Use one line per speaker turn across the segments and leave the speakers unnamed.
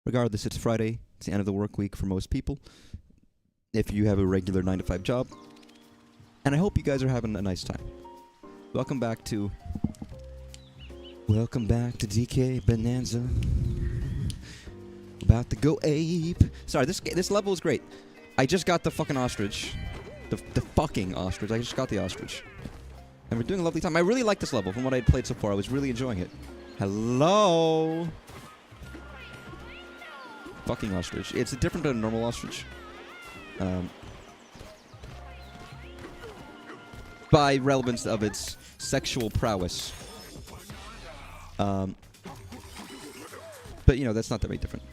Regardless, it's Friday. It's the end of the work week for most people. If you have a regular 9-to-5 job. And I hope you guys are having a nice time. Welcome back to DK Bananza. About to go ape. Sorry, this level is great. I just got the fucking ostrich. The fucking ostrich. I just got the ostrich. And we're doing a lovely time. I really like this level from what I had played so far. I was really enjoying it. Hello? Fucking ostrich. It's different than a normal ostrich. By relevance of its sexual prowess. But, you know, that's not that very different.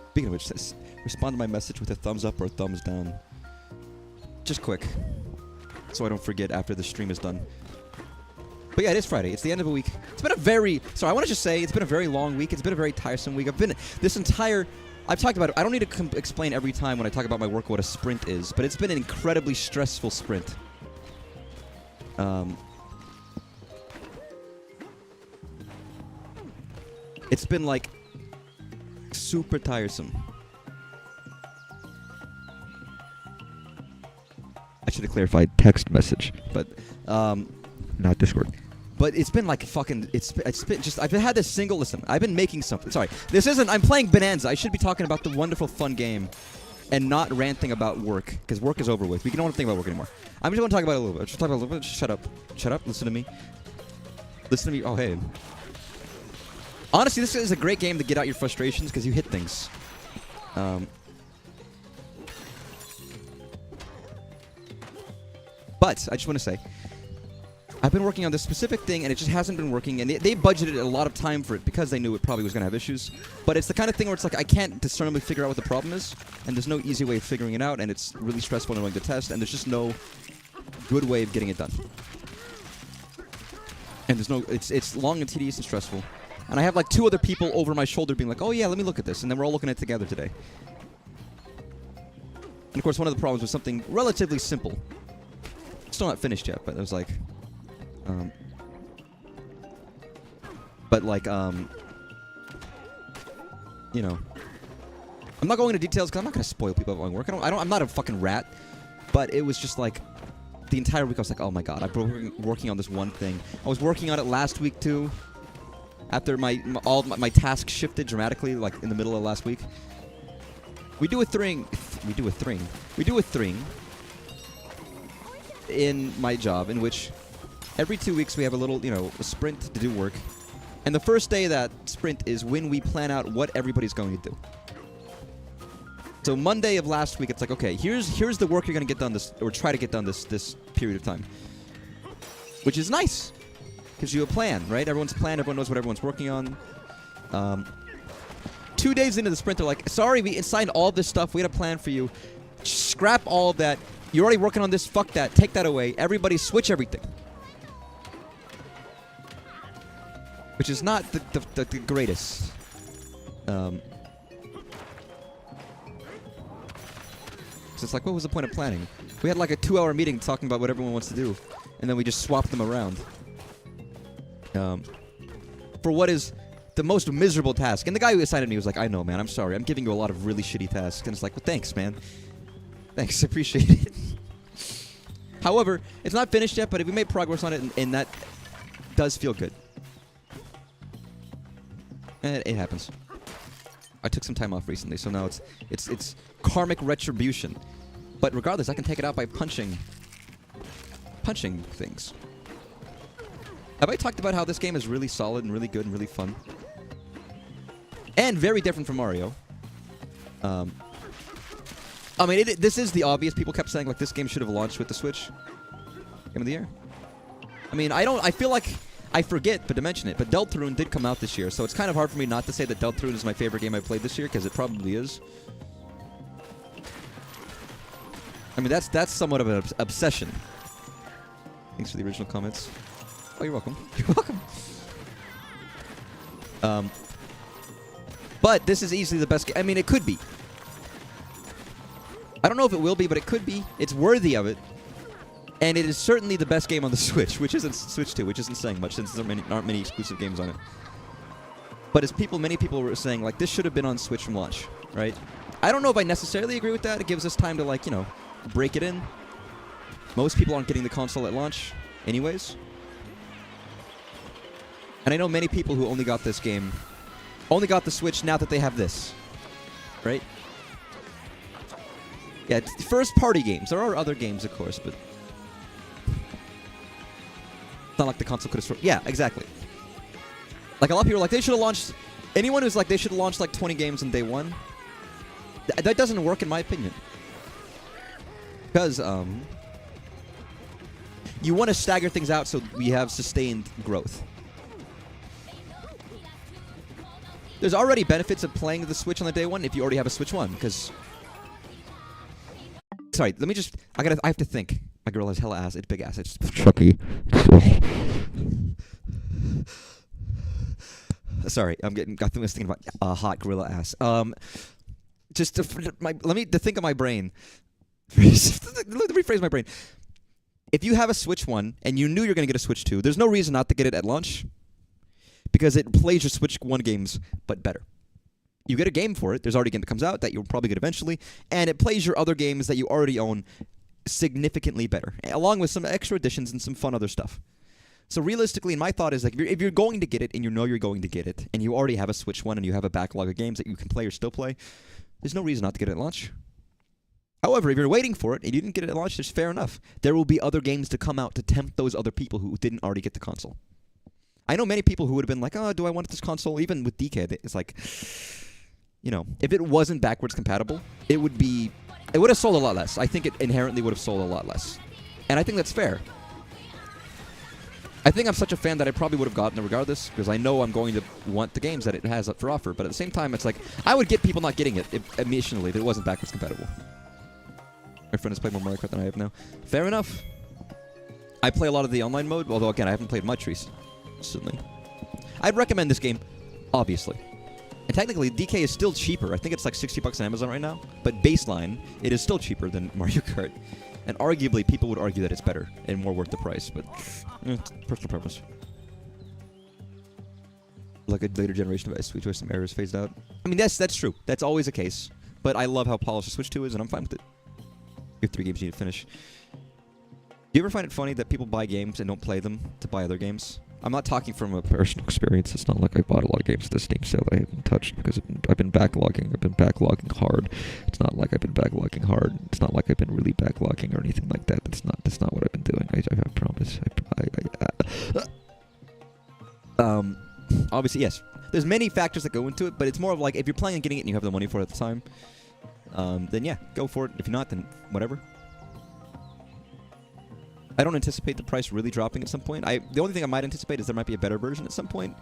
Speaking of which, respond to my message with a thumbs up or a thumbs down. Just quick. So I don't forget after the stream is done. But yeah, it is Friday. It's the end of a week. It's been a very... Sorry, I want to just say it's been a very long week. It's been a very tiresome week. I've talked about it. I don't need to explain every time when I talk about my work what a sprint is. But it's been an incredibly stressful sprint. It's been, like, super tiresome. I should have clarified text message, but not Discord. But it's been like fucking. It's been just. I've had this single. Listen, I've been making something. Sorry, this isn't. I'm playing Bananza. I should be talking about the wonderful fun game, and not ranting about work because work is over with. We don't want to think about work anymore. I'm just going to talk about it a little bit. Just talk about it a little bit. Just shut up. Shut up. Listen to me. Listen to me. Oh hey. Honestly, this is a great game to get out your frustrations because you hit things. But I just want to say, I've been working on this specific thing, and it just hasn't been working. And they budgeted a lot of time for it because they knew it probably was going to have issues. But it's the kind of thing where it's like I can't discernibly figure out what the problem is, and there's no easy way of figuring it out, and it's really stressful knowing the test, and there's just no good way of getting it done. And there's no, it's long and tedious and stressful. And I have like 2 other people over my shoulder being like, oh yeah, let me look at this, and then we're all looking at it together today. And of course, one of the problems was something relatively simple. Still not finished yet, but it was like, you know, I'm not going into details because I'm not going to spoil people about my work. I'm not a fucking rat, but it was just like, the entire week I was like, oh my god, I've been working on this one thing. I was working on it last week too, after all my tasks shifted dramatically, like in the middle of last week. We do a thing in my job in which every 2 weeks we have a little, you know, a sprint to do work. And the first day of that sprint is when we plan out what everybody's going to do. So Monday of last week, it's like, okay, here's the work you're going to get done this, or try to get done this period of time. Which is nice. Gives you a plan, right? Everyone's plan, everyone knows what everyone's working on. 2 days into the sprint, they're like, sorry, we assigned all this stuff, we had a plan for you. Scrap all of that. You're already working on this, fuck that, take that away. Everybody switch everything. Which is not the greatest. So it's like, what was the point of planning? We had like a 2-hour meeting talking about what everyone wants to do, and then we just swapped them around. For what is the most miserable task. And the guy who assigned it to me was like, I know, man, I'm sorry. I'm giving you a lot of really shitty tasks. And it's like, well, thanks, man. Thanks, I appreciate it. However, it's not finished yet, but if we made progress on it, and that does feel good. And it happens. I took some time off recently, so now it's karmic retribution. But regardless, I can take it out by punching things. Have I talked about how this game is really solid and really good and really fun? And very different from Mario. I mean, this is the obvious. People kept saying, like, this game should have launched with the Switch. Game of the year. I mean, I feel like I forget but to mention it, but Deltarune did come out this year, so it's kind of hard for me not to say that Deltarune is my favorite game I played this year, because it probably is. I mean, that's somewhat of an obsession. Thanks for the original comments. Oh, you're welcome. You're welcome. But this is easily the best game. I mean, it could be. I don't know if it will be, but it could be. It's worthy of it. And it is certainly the best game on the Switch, which isn't Switch 2, which isn't saying much since there aren't many exclusive games on it. But as many people were saying, like, this should have been on Switch from launch, right? I don't know if I necessarily agree with that. It gives us time to, like, you know, break it in. Most people aren't getting the console at launch anyways. And I know many people who only got this game, only got the Switch now that they have this, right? Yeah, it's first-party games. There are other games, of course, but it's not like the console could have... Yeah, exactly. Like, a lot of people are like, they should have launched... Anyone who's like, they should have launched, like, 20 games on day one, that doesn't work, in my opinion. Because, you want to stagger things out so we have sustained growth. There's already benefits of playing the Switch on the day one if you already have a Switch 1, because... Sorry, let me just... I have to think. My girl has hella ass. It's big ass. It's Chucky. Sorry, I was thinking about hot gorilla ass. Just to think of my brain. Let me rephrase my brain. If you have a Switch 1 and you knew you're going to get a Switch 2, there's no reason not to get it at launch because it plays your Switch 1 games, but better. You get a game for it. There's already a game that comes out that you'll probably get eventually, and it plays your other games that you already own significantly better, along with some extra additions and some fun other stuff. So realistically, my thought is, like, if you're going to get it and you know you're going to get it, and you already have a Switch 1 and you have a backlog of games that you can play or still play, there's no reason not to get it at launch. However, if you're waiting for it and you didn't get it at launch, it's fair enough. There will be other games to come out to tempt those other people who didn't already get the console. I know many people who would have been like, oh, do I want this console? Even with DK, it's like, you know, if it wasn't backwards compatible, it would have sold a lot less. I think it inherently would have sold a lot less. And I think that's fair. I think I'm such a fan that I probably would have gotten it regardless, because I know I'm going to want the games that it has up for offer. But at the same time, it's like, I would get people not getting it initially if it wasn't backwards compatible. My friend has played more Mario Kart than I have now. Fair enough. I play a lot of the online mode, although, again, I haven't played much recently. I'd recommend this game, obviously. And technically, DK is still cheaper. I think it's like $60 on Amazon right now. But baseline, it is still cheaper than Mario Kart. And arguably, people would argue that it's better and more worth the price. But, it's personal preference. Like a later generation of Switch with some errors phased out. I mean, that's true. That's always the case. But I love how polished the Switch 2 is, and I'm fine with it. You have 3 games you need to finish. Do you ever find it funny that people buy games and don't play them to buy other games? I'm not talking from a personal experience. It's not like I bought a lot of games at the Steam sale that I haven't touched because I've been backlogging. I've been backlogging hard. It's not like I've been backlogging hard. It's not like I've been really backlogging or anything like that. That's not what I've been doing. I promise. Obviously, yes. There's many factors that go into it, but it's more of like if you're planning on getting it and you have the money for it at the time, then yeah, go for it. If you're not, then whatever. I don't anticipate the price really dropping at some point. The only thing I might anticipate is there might be a better version at some point.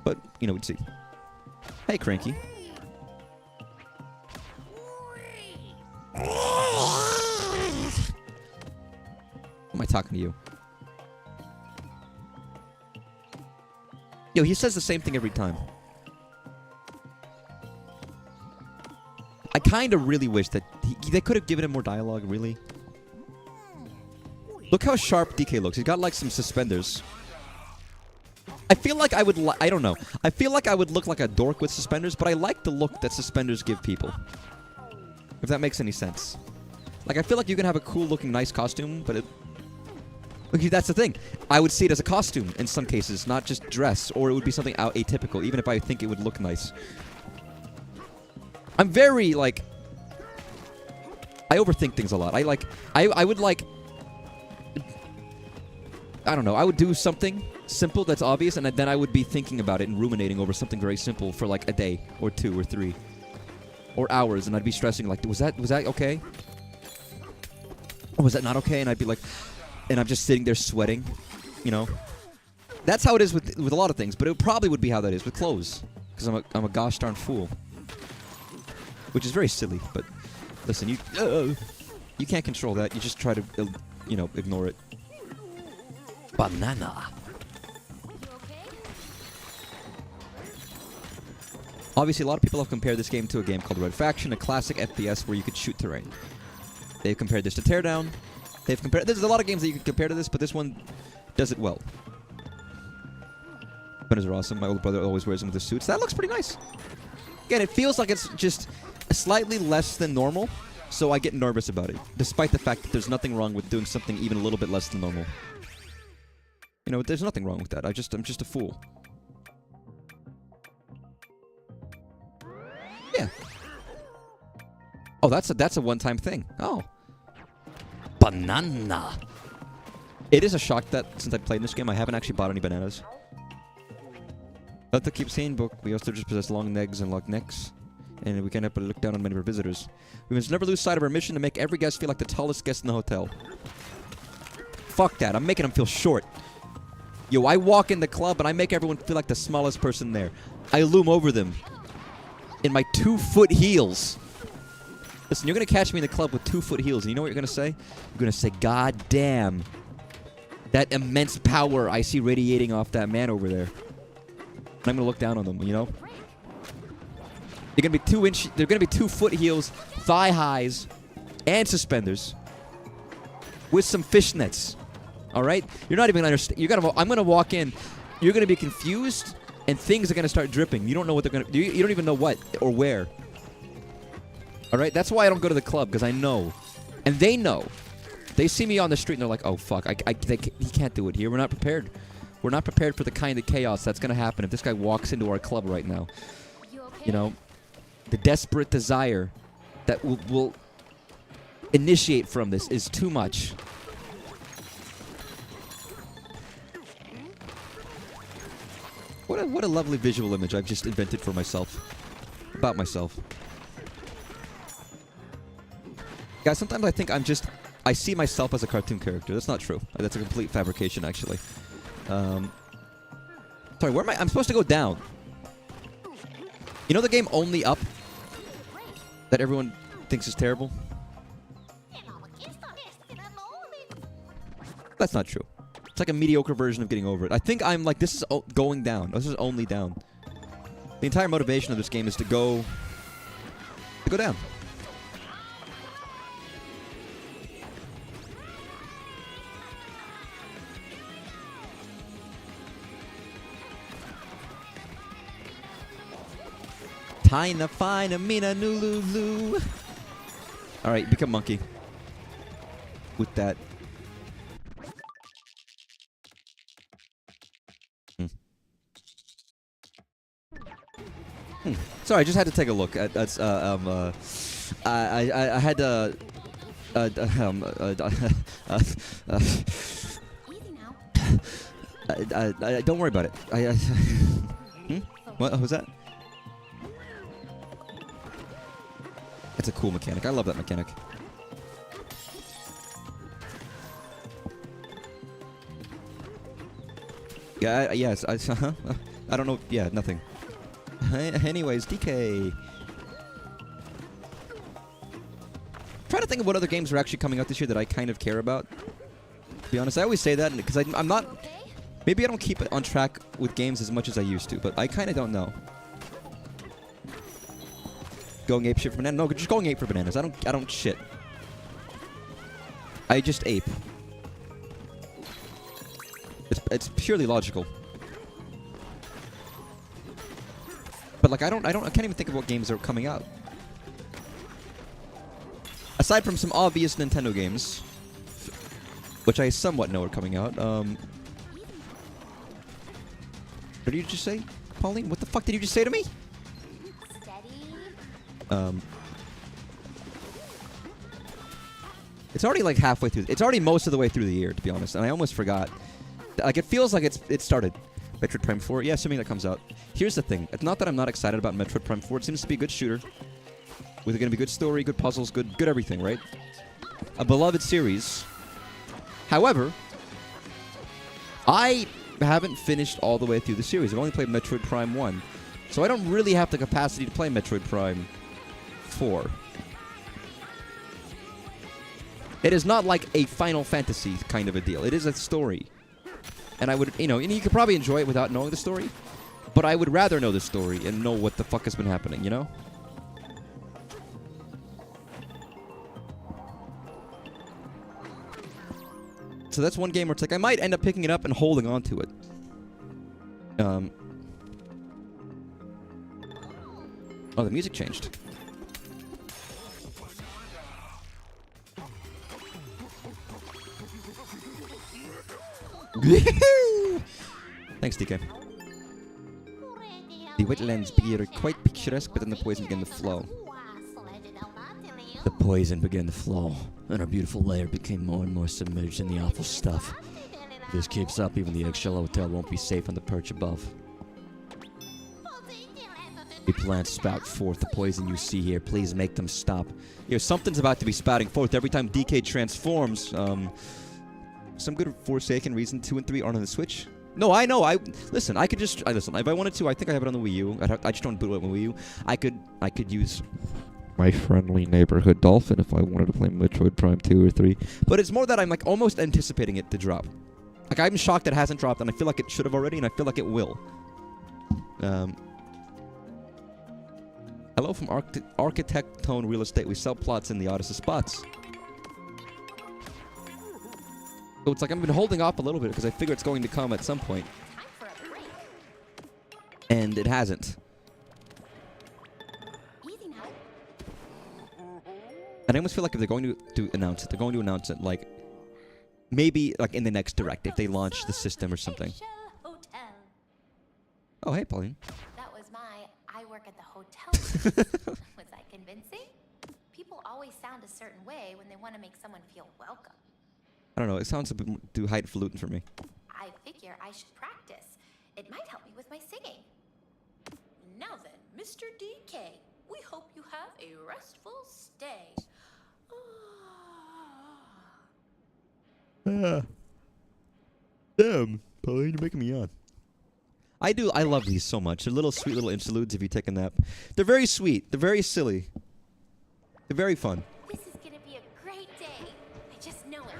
But, you know, we'd see. Hey, Cranky. Why am I talking to you? Yo, he says the same thing every time. I kind of really wish that they could have given him more dialogue, really. Look how sharp DK looks. He's got, like, some suspenders. I feel like I would... I don't know. I feel like I would look like a dork with suspenders, but I like the look that suspenders give people. If that makes any sense. Like, I feel like you can have a cool-looking, nice costume, but it... Okay, that's the thing. I would see it as a costume in some cases, not just dress, or it would be something atypical, even if I think it would look nice. I'm very, like... I overthink things a lot. I would, like... I don't know, I would do something simple that's obvious, and then I would be thinking about it and ruminating over something very simple for like a day, or 2 or 3. Or hours, and I'd be stressing, like, was that okay? Or was that not okay? And I'd be like, and I'm just sitting there sweating, you know? That's how it is with a lot of things, but it probably would be how that is with clothes. Because I'm a gosh darn fool. Which is very silly, but listen, you can't control that, you just try to, you know, ignore it. Banana. Obviously, a lot of people have compared this game to a game called Red Faction, a classic FPS where you could shoot terrain. They've compared this to Teardown. There's a lot of games that you can compare to this, but this one does it well. Bananas are awesome. My older brother always wears them with his suits. That looks pretty nice. Again, it feels like it's just slightly less than normal, so I get nervous about it, despite the fact that there's nothing wrong with doing something even a little bit less than normal. You know, there's nothing wrong with that. I'm just a fool. Yeah. Oh, that's a one-time thing. Oh. Banana. It is a shock that since I played this game, I haven't actually bought any bananas. Not to keep saying, but we also just possess long legs and long necks, and we can't help but look down on many of our visitors. We must never lose sight of our mission to make every guest feel like the tallest guest in the hotel. Fuck that. I'm making them feel short. Yo, I walk in the club and I make everyone feel like the smallest person there. I loom over them in my 2-foot heels. Listen, you're going to catch me in the club with 2-foot heels, and you know what you're going to say? You're going to say, God damn, that immense power I see radiating off that man over there. And I'm going to look down on them, you know? They're going to be 2-foot heels, thigh highs, and suspenders with some fishnets. All right? You're not even going to understand. I'm going to walk in. You're going to be confused, and things are going to start dripping. You don't know what they're going to do. You don't even know what or where. All right? That's why I don't go to the club, because I know. And they know. They see me on the street, and they're like, oh, fuck. He can't do it here. We're not prepared. We're not prepared for the kind of chaos that's going to happen if this guy walks into our club right now. You know? The desperate desire that will initiate from this is too much. What a lovely visual image I've just invented for myself. About myself. Guys, sometimes I think I see myself as a cartoon character. That's not true. That's a complete fabrication, actually. Sorry, where am I? I'm supposed to go down. You know the game Only Up? That everyone thinks is terrible? That's not true. It's like a mediocre version of Getting Over It. I think I'm like, this is going down. This is only down. The entire motivation of this game is to go down. Tina fine mina nululu. Alright, become monkey. With that. Sorry, I just had to take a look at I had to don't worry about it. What was that? That's a cool mechanic. I love that mechanic. Yeah, yes. I don't know. Yeah, nothing. Anyways, DK. Trying to think of what other games are actually coming out this year that I kind of care about. To be honest, I always say that because I'm not. Maybe I don't keep it on track with games as much as I used to, but I kind of don't know. Going ape shit for bananas? No, just going ape for bananas. I don't shit. I just ape. It's purely logical. But like I can't even think of what games are coming out. Aside from some obvious Nintendo games, which I somewhat know are coming out. What did you just say, Pauline? What the fuck did you just say to me? It's already like halfway through. It's already most of the way through the year, to be honest. And I almost forgot. Like it feels like it started. Metroid Prime 4. Yeah, assuming that comes out. Here's the thing. It's not that I'm not excited about Metroid Prime 4. It seems to be a good shooter. With going to be good story, good puzzles, good everything, right? A beloved series. However, I haven't finished all the way through the series. I've only played Metroid Prime 1. So I don't really have the capacity to play Metroid Prime 4. It is not like a Final Fantasy kind of a deal. It is a story. And I would, and you could probably enjoy it without knowing the story. But I would rather know the story and know what the fuck has been happening, you know? So that's one game where it's like, I might end up picking it up and holding on to it. Oh, the music changed. Thanks, DK. The wetlands appear quite picturesque, but then the poison began to flow. The poison began to flow, and our beautiful lair became more and more submerged in the awful stuff. If this keeps up, even the eggshell hotel won't be safe on the perch above. The plants spout forth the poison you see here. Please make them stop. Something's about to be spouting forth every time DK transforms. Some good Forsaken reason 2 and 3 aren't on the Switch. No, I know. Listen. I could just listen. If I wanted to, I think I have it on the Wii U. I just don't boot it on the Wii U. I could use my friendly neighborhood dolphin if I wanted to play Metroid Prime 2 or 3. But it's more that I'm like almost anticipating it to drop. Like I'm shocked it hasn't dropped, and I feel like it should have already, and I feel like it will. Hello from Architect Tone Real Estate. We sell plots in the oddest of spots. So it's like I've been holding off a little bit because I figure it's going to come at some point. And it hasn't. And I almost feel like if they're going to announce it, they're going to announce it like maybe like in the next direct if they launch the system or something. Oh, hey, Pauline.
That was my I work at the hotel. Was I convincing? People always sound a certain way when they want to make someone feel welcome.
I don't know. It sounds a bit too highfalutin for me.
I figure I should practice. It might help me with my singing. Now then, Mr. DK, we hope you have a restful stay.
Damn, Pauline, you're making me yawn. I love these so much. They're little sweet little interludes if you take a nap. They're very sweet. They're very silly. They're very fun.
This is gonna be a great day. I just know it.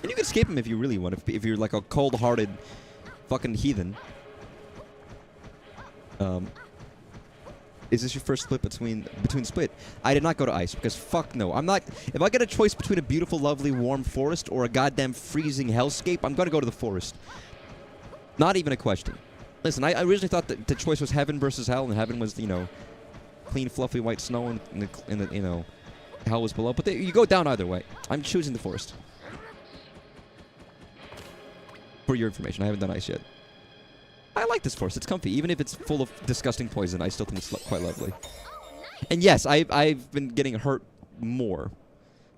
And you can escape them if you really want. If you're like a cold-hearted fucking heathen. Is this your first split between split? I did not go to ice because fuck no. I'm not. If I get a choice between a beautiful, lovely, warm forest or a goddamn freezing hellscape, I'm gonna go to the forest. Not even a question. Listen, I originally thought that the choice was heaven versus hell, and heaven was clean, fluffy white snow, and the hell was below. But you go down either way. I'm choosing the forest. For your information, I haven't done ice yet. I like this forest. It's comfy. Even if it's full of disgusting poison, I still think it's quite lovely. And yes, I've been getting hurt more.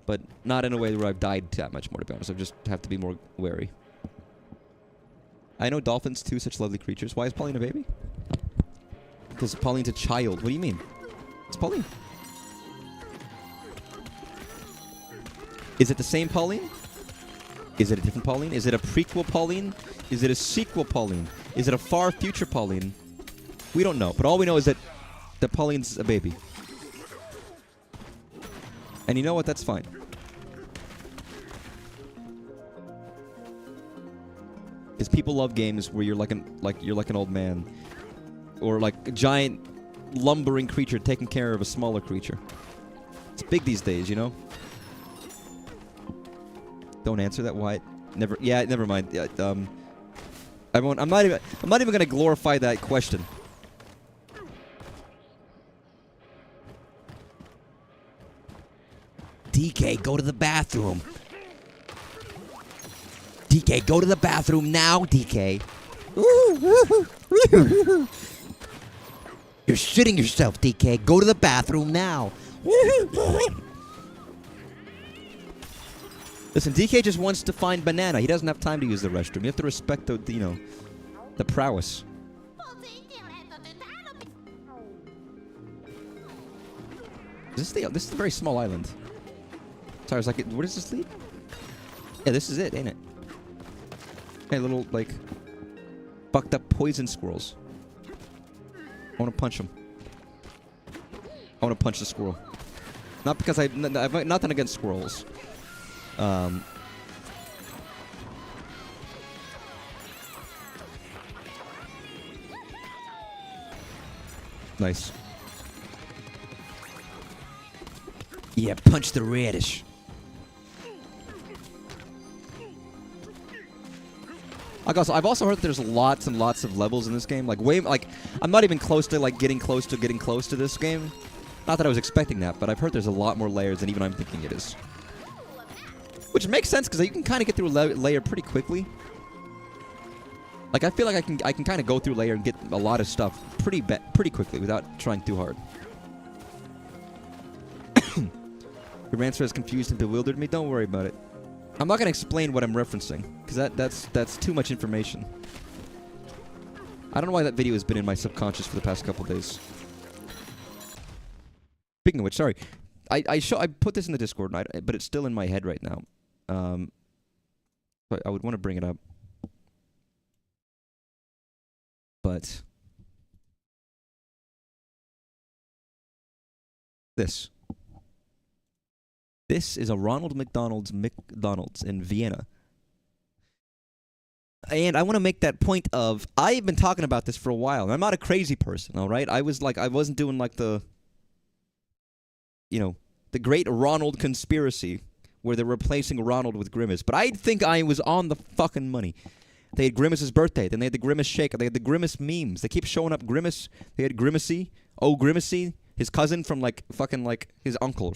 But not in a way where I've died that much more, to be honest. I just have to be more wary. I know dolphins, too, such lovely creatures. Why is Pauline a baby? Because Pauline's a child. What do you mean? It's Pauline. Is it the same Pauline? Is it a different Pauline? Is it a prequel Pauline? Is it a sequel Pauline? Is it a far future Pauline? We don't know. But all we know is that Pauline's a baby. And you know what? That's fine. Because people love games where you're like an old man, or like a giant lumbering creature taking care of a smaller creature. It's big these days, you know. Don't answer that. Why? Never. Yeah, never mind. Yeah, I won't. I'm not even gonna glorify that question. DK, go to the bathroom. DK, go to the bathroom now, DK. You're shitting yourself, DK. Go to the bathroom now. Listen, DK just wants to find banana. He doesn't have time to use the restroom. You have to respect the prowess. This is a very small island. Sorry, I was like, where does this lead? Yeah, this is it, ain't it? Hey, little, like, fucked up poison squirrels. I want to punch them. I want to punch the squirrel. Not because I've nothing against squirrels. Nice. Yeah, punch the radish. I've also heard that there's lots and lots of levels in this game. Like I'm not even close to like getting close to this game. Not that I was expecting that, but I've heard there's a lot more layers than even I'm thinking it is. Which makes sense because you can kind of get through a layer pretty quickly. Like I feel like I can kind of go through a layer and get a lot of stuff pretty quickly without trying too hard. Your answer has confused and bewildered me. Don't worry about it. I'm not gonna explain what I'm referencing because that's too much information. I don't know why that video has been in my subconscious for the past couple days. Speaking of which, sorry, I put this in the Discord, but it's still in my head right now. But I would want to bring it up, but this is a Ronald McDonald's in Vienna. And I want to make that point of, I've been talking about this for a while, and I'm not a crazy person, all right? I wasn't doing like the great Ronald conspiracy where they're replacing Ronald with Grimace, but I think I was on the fucking money. They had Grimace's birthday, then they had the Grimace shake, they had the Grimace memes. They keep showing up Grimace. They had Grimacy, Grimacy, his cousin from his uncle,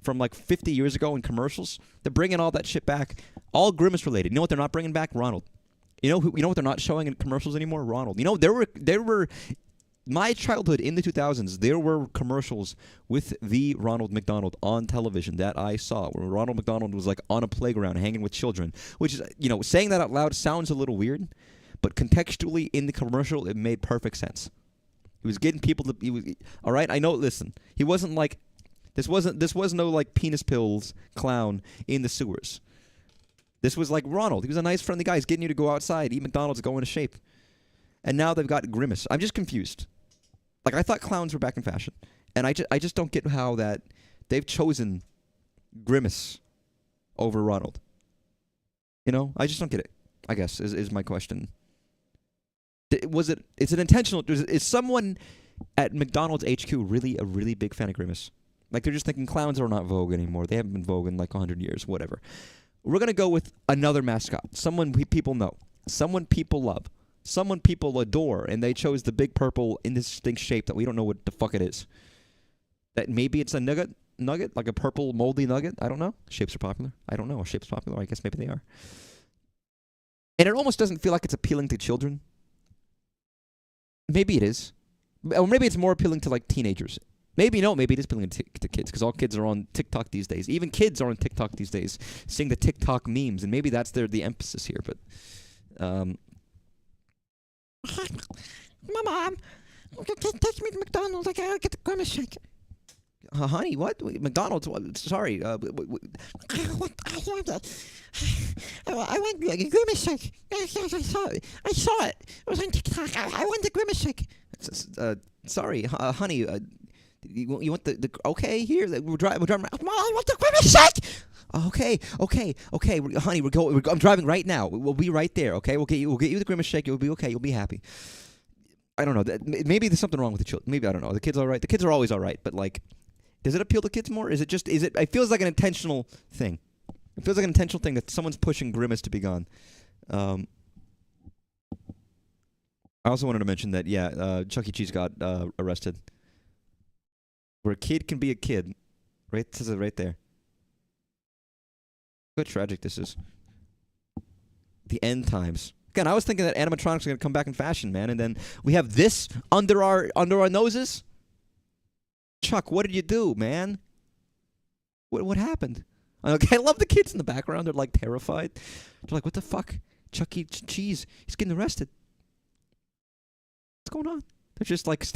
from like 50 years ago in commercials. They're bringing all that shit back, all Grimace related. You know what they're not bringing back? Ronald. You know what they're not showing in commercials anymore? Ronald. You know, there were my childhood in the 2000s, there were commercials with the Ronald McDonald on television that I saw, where Ronald McDonald was like on a playground hanging with children, which is, saying that out loud sounds a little weird, but contextually in the commercial, it made perfect sense. He was getting people to, all right, I know, listen, he wasn't like, this was no like penis pills clown in the sewers. This was like Ronald. He was a nice, friendly guy. He's getting you to go outside, eat McDonald's, go into shape. And now they've got Grimace. I'm just confused. Like, I thought clowns were back in fashion. And I just don't get how that they've chosen Grimace over Ronald. I just don't get it, I guess, is my question. Is it intentional? Is someone at McDonald's HQ really a really big fan of Grimace? Like, they're just thinking clowns are not vogue anymore. They haven't been vogue in like 100 years, whatever. We're going to go with another mascot. Someone people know. Someone people love. Someone people adore, and they chose the big purple indistinct shape that we don't know what the fuck it is. That maybe it's a nugget, like a purple moldy nugget. I don't know. Shapes are popular. I don't know. Are shapes popular? I guess maybe they are. And it almost doesn't feel like it's appealing to children. Maybe it is. Or maybe it's more appealing to like teenagers. Maybe it is appealing to kids, because all kids are on TikTok these days. Even kids are on TikTok these days, seeing the TikTok memes, and maybe that's the emphasis here. But, my mom, take me to McDonald's. I gotta get the Grimace shake. Honey, what? McDonald's? What? Sorry. I want the Grimace shake. I saw it. It was on TikTok. I want the Grimace shake. Sorry, honey. You want the okay? Here, we're driving. Mom, I want the Grimace shake. Okay, honey, I'm driving right now. We'll be right there. Okay, we'll get you the Grimace shake. You'll be okay. You'll be happy. I don't know. Maybe there's something wrong with the children. Maybe, I don't know. The kids are all right. The kids are always all right. But like, does it appeal to kids more? It feels like an intentional thing. It feels like an intentional thing that someone's pushing Grimace to be gone. I also wanted to mention that Chuck E. Cheese got arrested. Where a kid can be a kid, right? It says it right there. How tragic this is. The end times. Again, I was thinking that animatronics are going to come back in fashion, man, and then we have this under our noses. Chuck, what did you do, man? What happened? I love the kids in the background. They're like terrified. They're like, what the fuck? Chuck E. Cheese, he's getting arrested. What's going on? They're just like,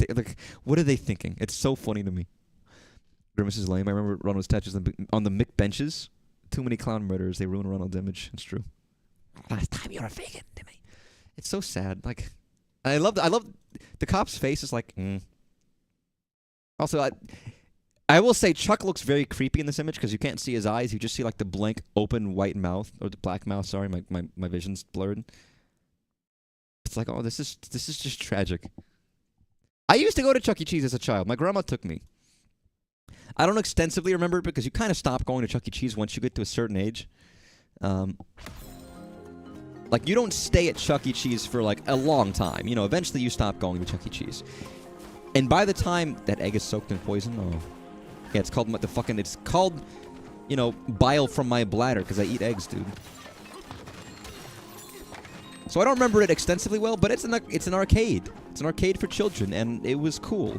what are they thinking? It's so funny to me. Grimace is lame. I remember Ronald's tattoos on the Mick benches. Too many clown murders. They ruin Ronald's image. It's true. Last time you were a vegan, Timmy. It's so sad. Like, I love the cop's face is like. Also, I will say Chuck looks very creepy in this image because you can't see his eyes. You just see like the blank, open white mouth, or the black mouth. Sorry, my vision's blurred. It's like, oh, this is just tragic. I used to go to Chuck E. Cheese as a child. My grandma took me. I don't extensively remember it because you kind of stop going to Chuck E. Cheese once you get to a certain age. Like, you don't stay at Chuck E. Cheese for, like, a long time. You know, eventually you stop going to Chuck E. Cheese. And by the time that egg is soaked in poison, oh. Yeah, it's called it's called, you know, bile from my bladder because I eat eggs, dude. So I don't remember it extensively well, but it's an arcade. It's an arcade for children, and it was cool.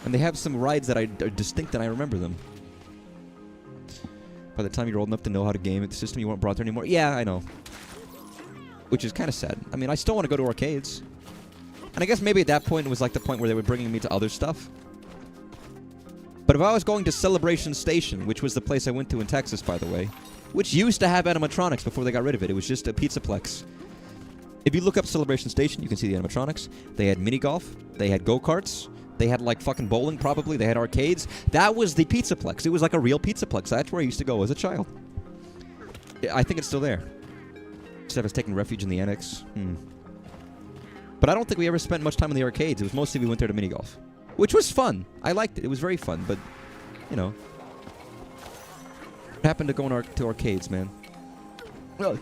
And they have some rides that are distinct, and I remember them. By the time you're old enough to know how to game at the system, you weren't brought there anymore. Yeah, I know. Which is kind of sad. I mean, I still want to go to arcades. And I guess maybe at that point it was like the point where they were bringing me to other stuff. But if I was going to Celebration Station, which was the place I went to in Texas, by the way, which used to have animatronics before they got rid of it. It was just a pizzaplex. If you look up Celebration Station, you can see the animatronics. They had mini golf. They had go-karts. They had, like, fucking bowling, probably. They had arcades. That was the pizzaplex. It was like a real pizzaplex. That's where I used to go as a child. I think it's still there. Except I was taking refuge in the annex. But I don't think we ever spent much time in the arcades. It was mostly we went there to mini golf. Which was fun. I liked it. It was very fun. But, you know. What happened to going to arcades, man? Really?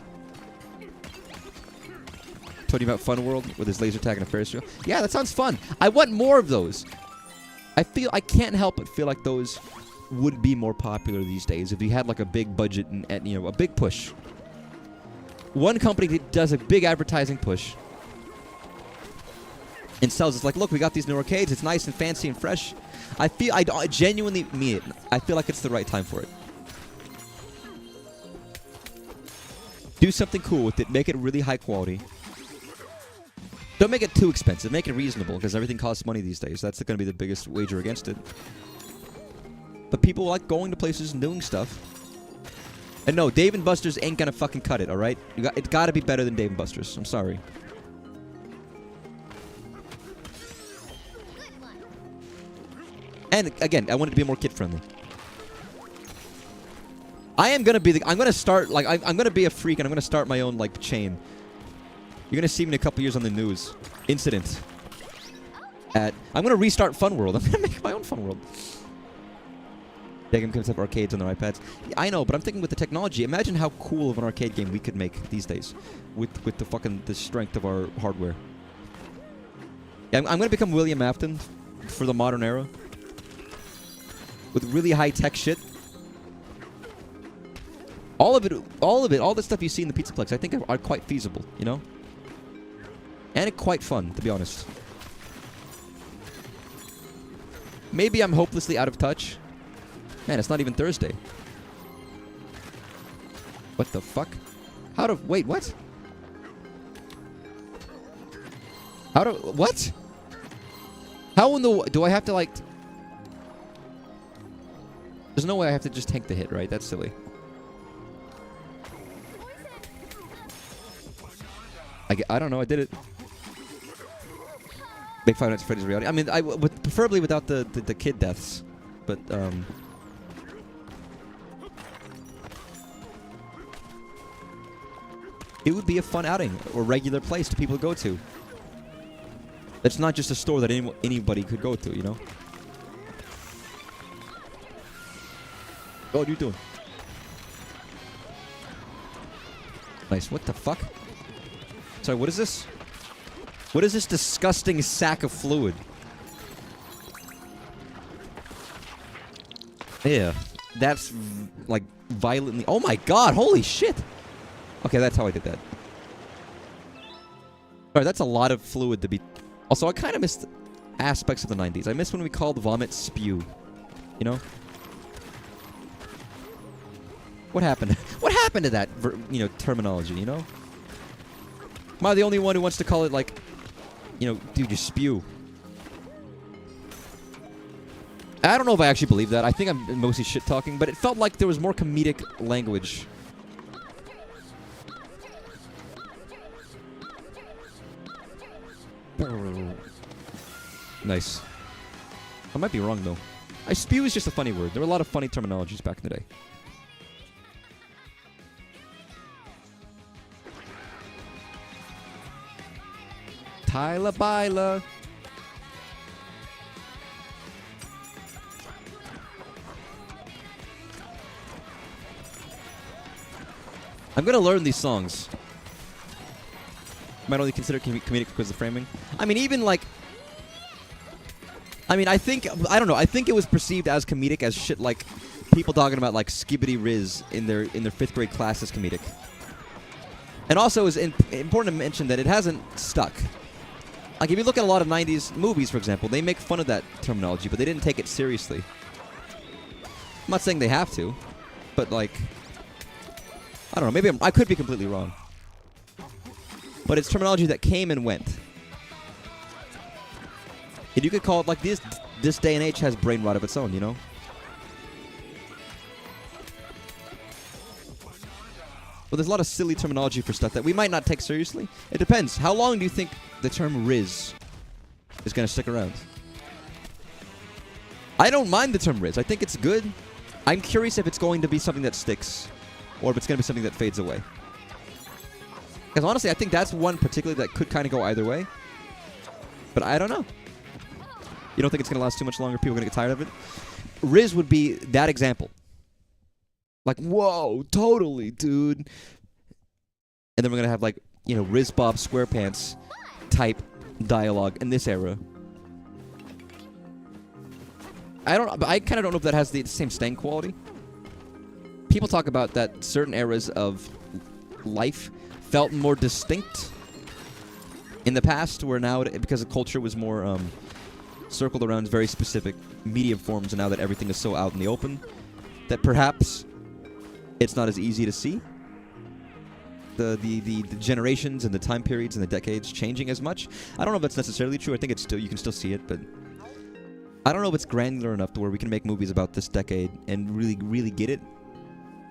Told you about Fun World with his laser tag and a Ferris wheel? Yeah, that sounds fun. I want more of those. I can't help but feel like those would be more popular these days if you had like a big budget and you know, a big push. One company that does a big advertising push and sells us like, look, we got these new arcades. It's nice and fancy and fresh. I genuinely mean it. I feel like it's the right time for it. Do something cool with it. Make it really high quality. Don't make it too expensive. Make it reasonable, because everything costs money these days. That's going to be the biggest wager against it. But people like going to places and doing stuff. And no, Dave & Buster's ain't going to fucking cut it, alright? It's got to be better than Dave & Buster's. I'm sorry. And again, I want it to be more kid-friendly. I'm going to start, like, I'm going to be a freak, and I'm going to start my own, like, chain. You're going to see me in a couple years on the news. Incident. I'm going to restart Fun World. I'm going to make my own Fun World. Game comes up arcades on their iPads. Yeah, I know, but I'm thinking with the technology, imagine how cool of an arcade game we could make these days with the strength of our hardware. Yeah, I'm going to become William Afton for the modern era. With really high-tech shit. All of it, all the stuff you see in the Pizzaplex, I think are quite feasible, you know? And quite fun, to be honest. Maybe I'm hopelessly out of touch. Man, it's not even Thursday. What the fuck? Wait, what? What? How in the... Do I have to, like... There's no way I have to just tank the hit, right? That's silly. I don't know, I did it. Make Five Nights at Freddy's reality. I mean, preferably without the kid deaths. But, it would be a fun outing, or regular place to people to go to. It's not just a store that anybody could go to, you know? Oh, what are you doing? Nice. What the fuck? Sorry, what is this? What is this disgusting sack of fluid? Yeah. That's, like, violently... Oh my god, holy shit! Okay, that's how I did that. Alright, that's a lot of fluid to be... Also, I kind of missed aspects of the 90s. I miss when we called vomit spew. You know? What happened? What happened to that, terminology, you know? Am I the only one who wants to call it, like... You know, dude, you spew. I don't know if I actually believe that. I think I'm mostly shit-talking, but it felt like there was more comedic language. Nice. I might be wrong, though. Spew is just a funny word. There were a lot of funny terminologies back in the day. Tyler Byler. I'm gonna learn these songs. Might only consider comedic because of framing. I mean, even like... I mean, I don't know. I think it was perceived as comedic as shit like people talking about like Skibbity Riz in their 5th grade class as comedic. And also, it's important to mention that it hasn't stuck. Like, if you look at a lot of 90s movies, for example, they make fun of that terminology, but they didn't take it seriously. I'm not saying they have to, but, like... I don't know, maybe I could be completely wrong. But it's terminology that came and went. And you could call it, like, this day and age has brain rot of its own, you know? Well, there's a lot of silly terminology for stuff that we might not take seriously. It depends. How long do you think the term Riz is going to stick around? I don't mind the term Riz. I think it's good. I'm curious if it's going to be something that sticks or if it's going to be something that fades away. Because honestly, I think that's one particularly that could kind of go either way. But I don't know. You don't think it's going to last too much longer? People are going to get tired of it? Riz would be that example. Like, whoa, totally, dude. And then we're going to have, like, you know, Riz Bob SquarePants type dialogue in this era. I kind of don't know if that has the same staying quality. People talk about that certain eras of life felt more distinct in the past, where now, because the culture was more circled around very specific media forms, and now that everything is so out in the open, that perhaps it's not as easy to see the generations and the time periods and the decades changing as much. I don't know if that's necessarily true. I think it's still, you can still see it, but I don't know if it's granular enough to where we can make movies about this decade and really, really get it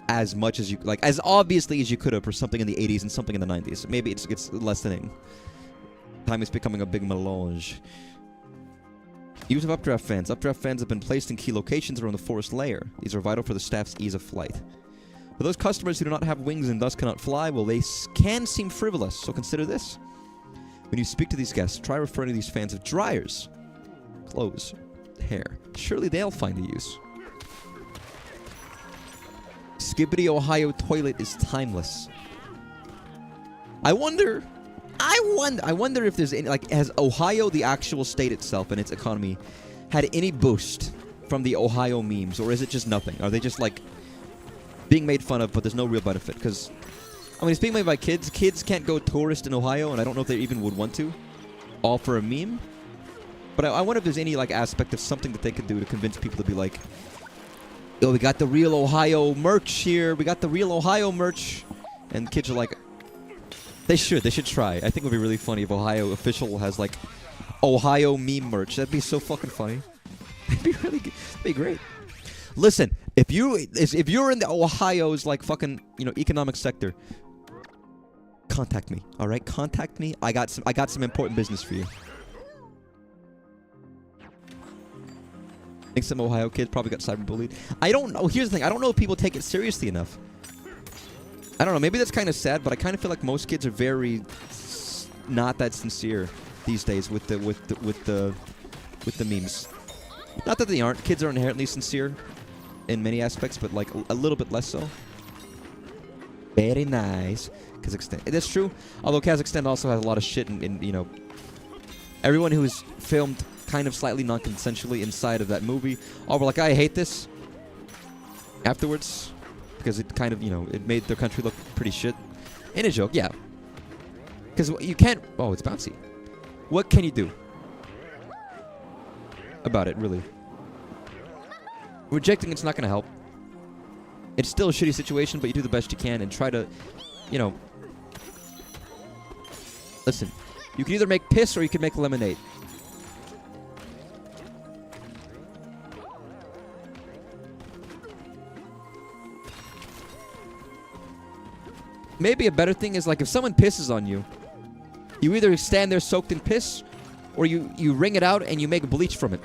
as much as you, like, as obviously as you could have for something in the 80s and something in the 90s. Maybe it's lessening. Time is becoming a big melange. Use of updraft fans. Updraft fans have been placed in key locations around the forest layer. These are vital for the staff's ease of flight. For those customers who do not have wings and thus cannot fly, well, they can seem frivolous, so consider this. When you speak to these guests, try referring to these fans as dryers, clothes, hair. Surely they'll find a use. Skibbity Ohio toilet is timeless. I wonder if there's any, like, has Ohio, the actual state itself and its economy, had any boost from the Ohio memes, or is it just nothing? Are they just, like, being made fun of, but there's no real benefit? Because, I mean, it's being made by kids. Kids can't go tourist in Ohio, and I don't know if they even would want to, all for a meme. But I wonder if there's any, like, aspect of something that they could do to convince people to be like, yo, we got the real Ohio merch here. We got the real Ohio merch. And kids are like, they should try. I think it would be really funny if Ohio official has, like, Ohio meme merch. That'd be so fucking funny. That'd be really good. That'd be great. Listen, if you're in the Ohio's, like, fucking, you know, economic sector, contact me. All right, contact me. I got some important business for you. I think some Ohio kids probably got cyberbullied. I don't know. Here's the thing. I don't know if people take it seriously enough. I don't know. Maybe that's kind of sad, but I kind of feel like most kids are very not that sincere these days with the memes. Not that they aren't. Kids are inherently sincere in many aspects, but, like, a little bit less so. Very nice. Kazakhstan. That's true. Although Kazakhstan also has a lot of shit in you know, everyone who is filmed kind of slightly non-consensually inside of that movie all were like, I hate this afterwards, because it kind of, you know, it made their country look pretty shit. In a joke, yeah. Because you can't... Oh, it's bouncy. What can you do about it, really? Rejecting it's not going to help. It's still a shitty situation, but you do the best you can and try to, you know... Listen, you can either make piss or you can make lemonade. Maybe a better thing is, like, if someone pisses on you, you either stand there soaked in piss, or you wring it out and you make bleach from it.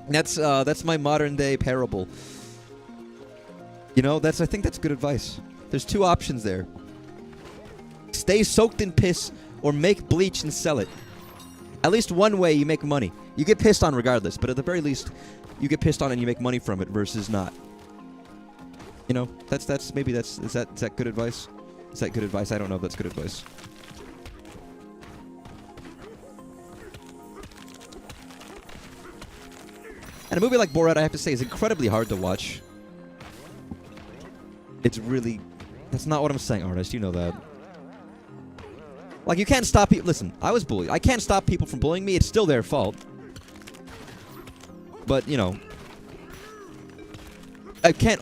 That's my modern day parable. You know, I think that's good advice. There's two options there. Stay soaked in piss or make bleach and sell it. At least one way you make money. You get pissed on regardless, but at the very least, you get pissed on and you make money from it versus not. You know, maybe is that good advice? Is that good advice? I don't know if that's good advice. And a movie like Borat, I have to say, is incredibly hard to watch. It's really... That's not what I'm saying, artist. You know that. Like, you can't stop people... Listen, I was bullied. I can't stop people from bullying me. It's still their fault. But, you know...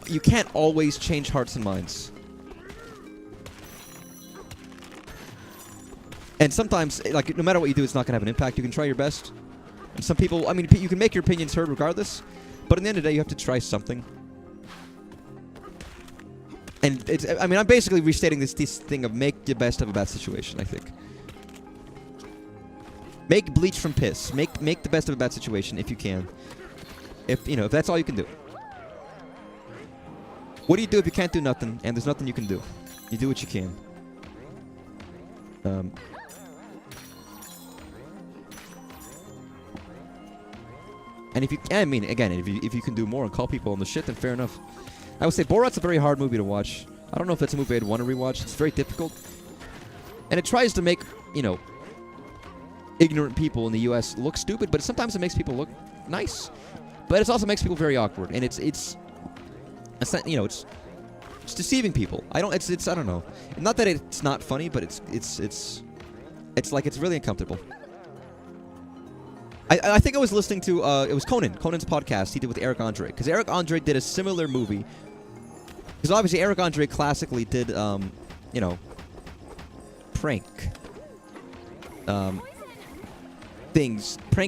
You can't always change hearts and minds. And sometimes, like, no matter what you do, it's not going to have an impact. You can try your best. And some people, I mean, you can make your opinions heard regardless. But at the end of the day, you have to try something. And it's, I mean, I'm basically restating this thing of make the best of a bad situation, I think. Make bleach from piss. Make the best of a bad situation if you can. If that's all you can do. What do you do if you can't do nothing and there's nothing you can do? You do what you can. And if you, I mean, again, if you can do more and call people on the shit, then fair enough. I would say Borat's a very hard movie to watch. I don't know if that's a movie I'd want to rewatch. It's very difficult. And it tries to make, ignorant people in the U.S. look stupid, but sometimes it makes people look nice. But it also makes people very awkward, and it's deceiving people. I don't know. Not that it's not funny, but it's like it's really uncomfortable. I think I was listening to it was Conan's podcast he did with Eric Andre, because Eric Andre did a similar movie. Because obviously Eric Andre classically did prank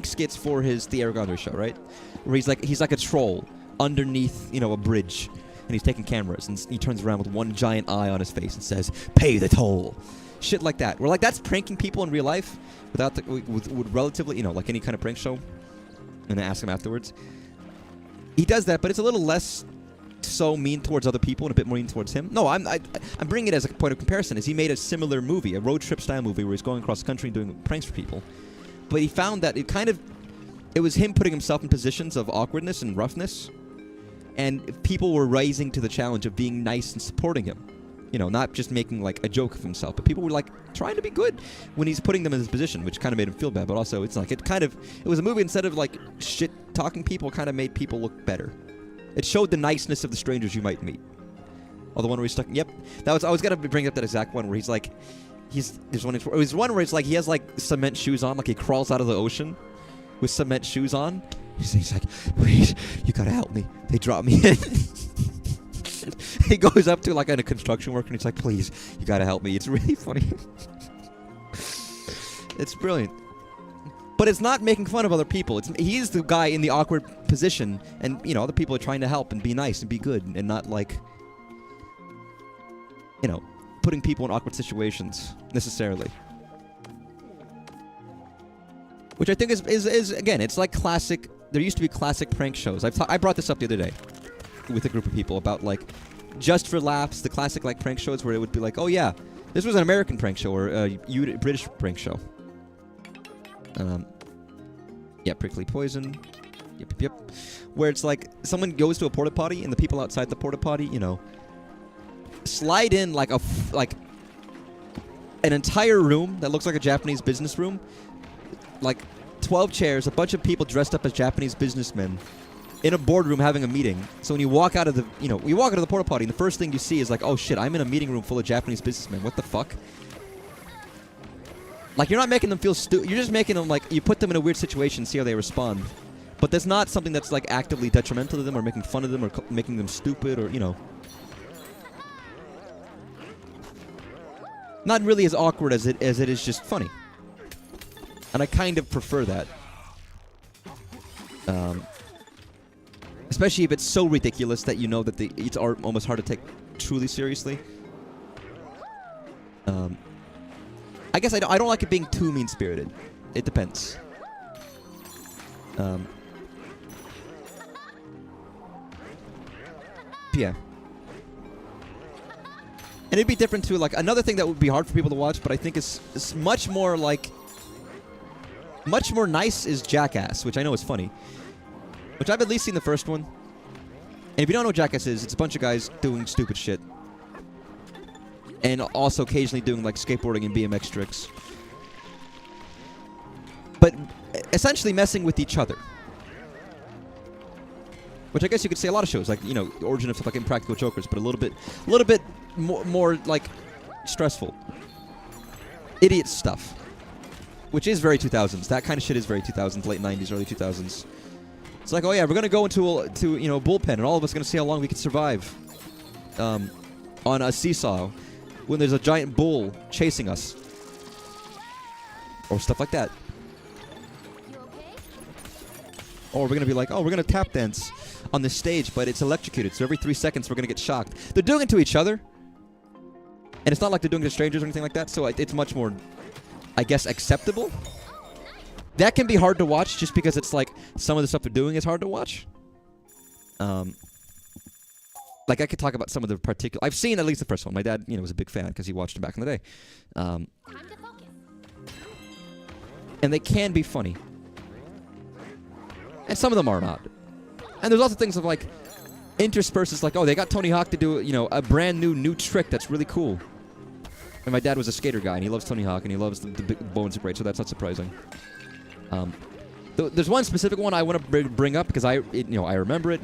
skits for the Eric Andre show, right? Where he's like a troll underneath a bridge, and he's taking cameras, and he turns around with one giant eye on his face and says, "Pay the toll." Shit like that. We're like, that's pranking people in real life without with relatively, like any kind of prank show. And then ask him afterwards. He does that, but it's a little less so mean towards other people and a bit more mean towards him. No, I'm bringing it as a point of comparison. Is he made a similar movie, a road trip style movie where he's going across the country and doing pranks for people. But he found that it was him putting himself in positions of awkwardness and roughness. And people were rising to the challenge of being nice and supporting him. Not just making, like, a joke of himself. But people were, like, trying to be good when he's putting them in this position, which kind of made him feel bad. But also, it's like, it was a movie, instead of, like, shit-talking people, kind of made people look better. It showed the niceness of the strangers you might meet. Oh, the one where he's stuck... Yep. I was going to bring up that exact one where he's, like... There's one where it's, like, he has, like, cement shoes on. Like, he crawls out of the ocean with cement shoes on. He's like, "Please, you gotta help me. They dropped me in." He goes up to, like, a construction worker, and he's like, "Please, you gotta help me." It's really funny. It's brilliant. But it's not making fun of other people. He's the guy in the awkward position, and, other people are trying to help and be nice and be good, and not, like, putting people in awkward situations, necessarily. Which I think is again, it's like classic... There used to be classic prank shows. I brought this up the other day with a group of people about, like, Just for Laughs, the classic, like, prank shows where it would be like, oh yeah, this was an American prank show or a British prank show. Yeah, Prickly Poison. Yep. Where it's like someone goes to a porta potty and the people outside the porta potty, slide in like an entire room that looks like a Japanese business room, like 12 chairs, a bunch of people dressed up as Japanese businessmen in a boardroom having a meeting. So when you walk out of the, the porta potty, and the first thing you see is like, oh shit, I'm in a meeting room full of Japanese businessmen. What the fuck? Like, you're not making them feel stupid. You're just making them, like, you put them in a weird situation, see how they respond. But that's not something that's, like, actively detrimental to them or making fun of them or making them stupid or, not really as awkward as it is just funny. And I kind of prefer that. Especially if it's so ridiculous that that it's almost hard to take truly seriously. I guess I don't like it being too mean-spirited. It depends. Yeah. And it'd be different too. Like, another thing that would be hard for people to watch, but I think is much more nice, is Jackass, which I know is funny. Which I've at least seen the first one. And if you don't know what Jackass is, it's a bunch of guys doing stupid shit. And also occasionally doing like skateboarding and BMX tricks. But essentially messing with each other. Which I guess you could say a lot of shows, like, you know, origin of stuff like Impractical Jokers, but a little bit more like stressful. Idiot stuff. Which is very 2000s. That kind of shit is very 2000s, late 90s, early 2000s. It's like, oh yeah, we're gonna go into a bullpen, and all of us are gonna see how long we can survive on a seesaw when there's a giant bull chasing us, or stuff like that. Or we're gonna be like, oh, we're gonna tap dance on the stage, but it's electrocuted, so every 3 seconds we're gonna get shocked. They're doing it to each other, and it's not like they're doing it to strangers or anything like that, so it's much more, I guess, acceptable. That can be hard to watch just because it's like some of the stuff they're doing is hard to watch. Like I could talk about some of the particular. I've seen at least the first one. My dad, was a big fan because he watched it back in the day. And they can be funny. And some of them are not. And there's also things of like intersperses like, oh, they got Tony Hawk to do, a brand new trick that's really cool. And my dad was a skater guy, and he loves Tony Hawk, and he loves the big bones of great, so that's not surprising. There's one specific one I want to bring up because I remember it,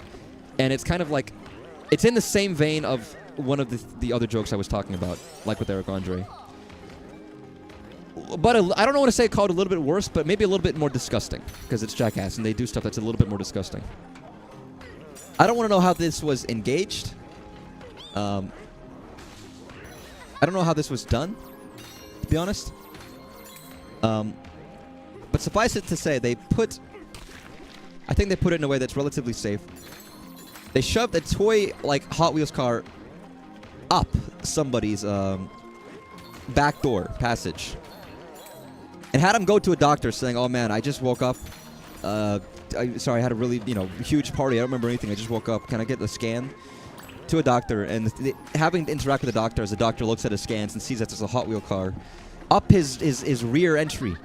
and it's kind of like, it's in the same vein of one of the other jokes I was talking about, like with Eric Andre. But I don't know what to say, called a little bit worse, but maybe a little bit more disgusting, because it's Jackass, and they do stuff that's a little bit more disgusting. I don't want to know how this was engaged. I don't know how this was done, to be honest. But suffice it to say, I think they put it in a way that's relatively safe. They shoved a toy, like, Hot Wheels car up somebody's back door passage. And had him go to a doctor saying, oh man, I just woke up. Sorry, I had a really, huge party. I don't remember anything. I just woke up. Can I get a scan? To a doctor, and having to interact with the doctor as the doctor looks at his scans and sees that there's a Hot Wheel car up his rear entry.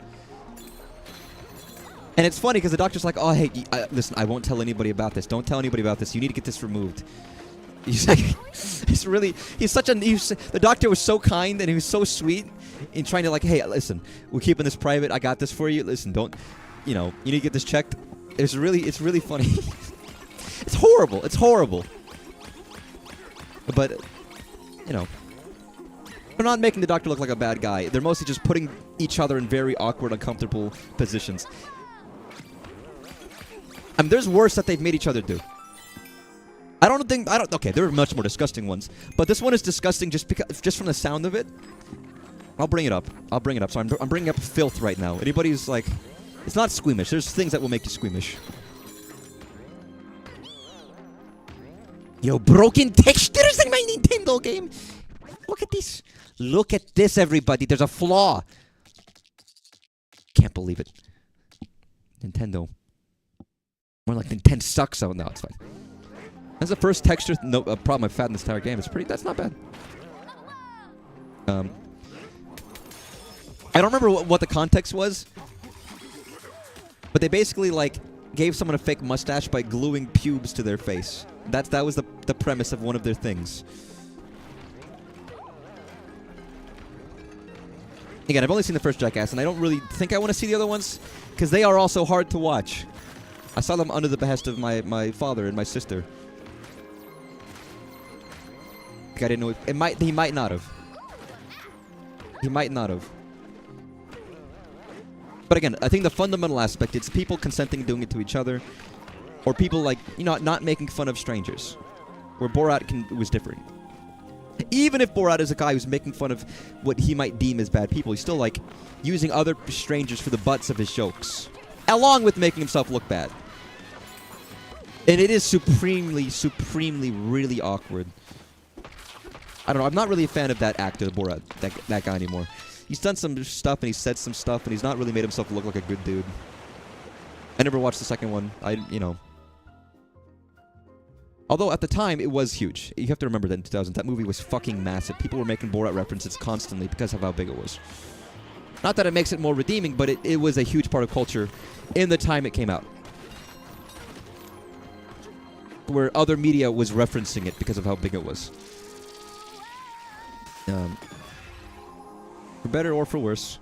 And it's funny because the doctor's like, oh, hey, listen, I won't tell anybody about this. Don't tell anybody about this. You need to get this removed. He's like, the doctor was so kind and he was so sweet in trying to like, hey, listen, we're keeping this private. I got this for you. Listen, don't, you need to get this checked. It's really funny. It's horrible. It's horrible. But, they're not making the doctor look like a bad guy. They're mostly just putting each other in very awkward, uncomfortable positions. I mean, there's worse that they've made each other do. Okay, there are much more disgusting ones. But this one is disgusting just from the sound of it. I'll bring it up. So I'm bringing up filth right now. Anybody who's like, it's not squeamish. There's things that will make you squeamish. Yo, broken textures in my Nintendo game. Look at this. Look at this, everybody. There's a flaw. Can't believe it. Nintendo. More like Nintendo sucks. Oh, no, it's fine. That's the first texture problem I've had in this entire game. That's not bad. I don't remember what the context was. But they basically, like, gave someone a fake mustache by gluing pubes to their face. That was the premise of one of their things. Again, I've only seen the first Jackass, and I don't really think I want to see the other ones, because they are also hard to watch. I saw them under the behest of my father and my sister. I didn't know he might not have. He might not have. But again, I think the fundamental aspect, it's people consenting doing it to each other, or people like, not making fun of strangers. Where Borat was different. Even if Borat is a guy who's making fun of what he might deem as bad people, he's still like using other strangers for the butts of his jokes, along with making himself look bad. And it is supremely really awkward. I don't know, I'm not really a fan of that actor, Borat, that guy anymore. He's done some stuff and he's said some stuff and he's not really made himself look like a good dude. I never watched the second one. Although at the time it was huge. You have to remember that in 2000, that movie was fucking massive. People were making Borat references constantly because of how big it was. Not that it makes it more redeeming, but it was a huge part of culture in the time it came out. where other media was referencing it because of how big it was. For better or for worse.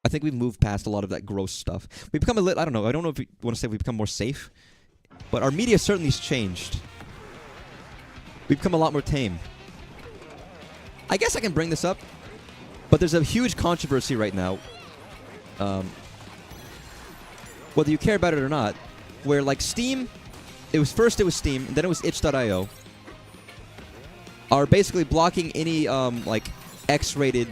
I think we've moved past a lot of that gross stuff. We've become a I don't know if we want to say we've become more safe, but our media certainly has changed. We've become a lot more tame. I guess I can bring this up, but there's a huge controversy right now, whether you care about it or not, where like Steam, it was Steam, and then it was itch.io, are basically blocking any like X-rated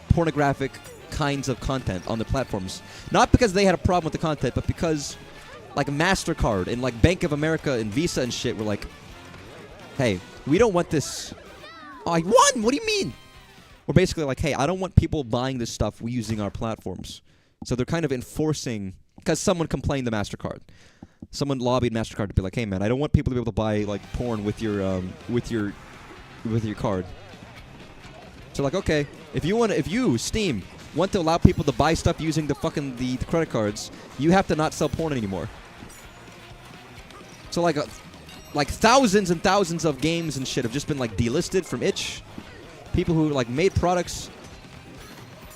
pornographic kinds of content on the platforms. Not because they had a problem with the content, but because like MasterCard and like Bank of America and Visa and shit were like, hey, we don't want this. Oh, I won! What do you mean? We're basically like, hey, I don't want people buying this stuff using our platforms. So they're kind of enforcing, because someone complained to MasterCard. Someone lobbied MasterCard to be like, hey man, I don't want people to be able to buy like porn with your card. So like, okay, if you Steam want to allow people to buy stuff using the credit cards, you have to not sell porn anymore. So like thousands and thousands of games and shit have just been like delisted from itch. People who like made products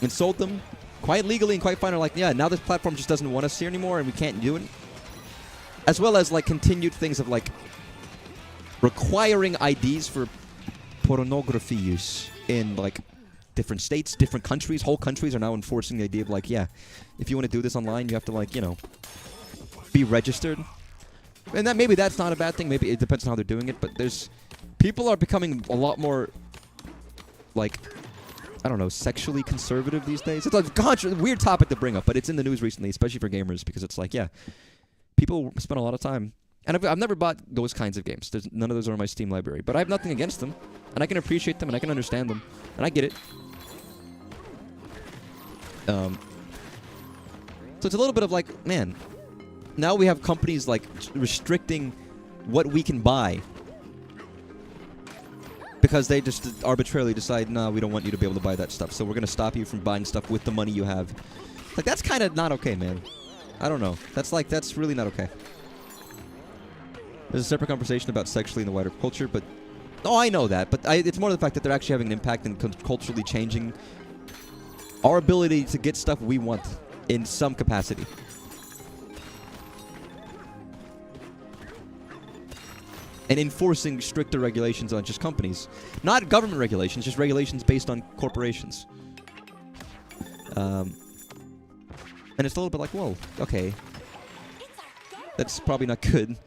and sold them quite legally and quite fine are like, yeah, now this platform just doesn't want us here anymore and we can't do it. As well as like continued things of like requiring IDs for pornography use in like different states, different countries. Whole countries are now enforcing the idea of like, yeah, if you want to do this online, you have to like, you know, be registered. And that maybe that's not a bad thing. Maybe it depends on how they're doing it. But people are becoming a lot more like, I don't know, sexually conservative these days. It's a weird topic to bring up, but it's in the news recently, especially for gamers, because it's like, yeah, people spend a lot of time. And I've never bought those kinds of games. None of those are in my Steam library. But I have nothing against them. And I can appreciate them, and I can understand them. And I get it. So it's a little bit of like, man, now we have companies like restricting what we can buy because they just arbitrarily decide, no, we don't want you to be able to buy that stuff. So we're going to stop you from buying stuff with the money you have. Like, that's kind of not okay, man. I don't know. That's really not okay. There's a separate conversation about sexually in the wider culture, but... Oh, I know that, but it's more the fact that they're actually having an impact and culturally changing our ability to get stuff we want in some capacity. And enforcing stricter regulations on just companies. Not government regulations, just regulations based on corporations. And it's a little bit like, whoa, okay. That's probably not good.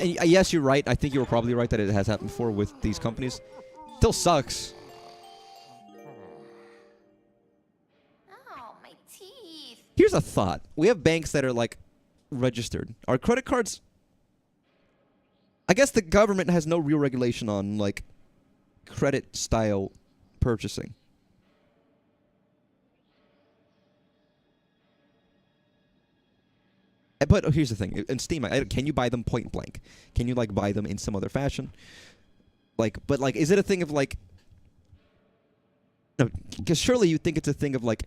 Yes, you're right. I think you were probably right that it has happened before with these companies. Still sucks.
Oh, my teeth.
Here's a thought. We have banks that are, like, registered. Our credit cards... I guess the government has no real regulation on, like, credit-style purchasing. But here's the thing. In Steam, can you buy them point blank? Can you, like, buy them in some other fashion? Like, but, like, is it a thing of, like... No, because surely you think it's a thing of, like...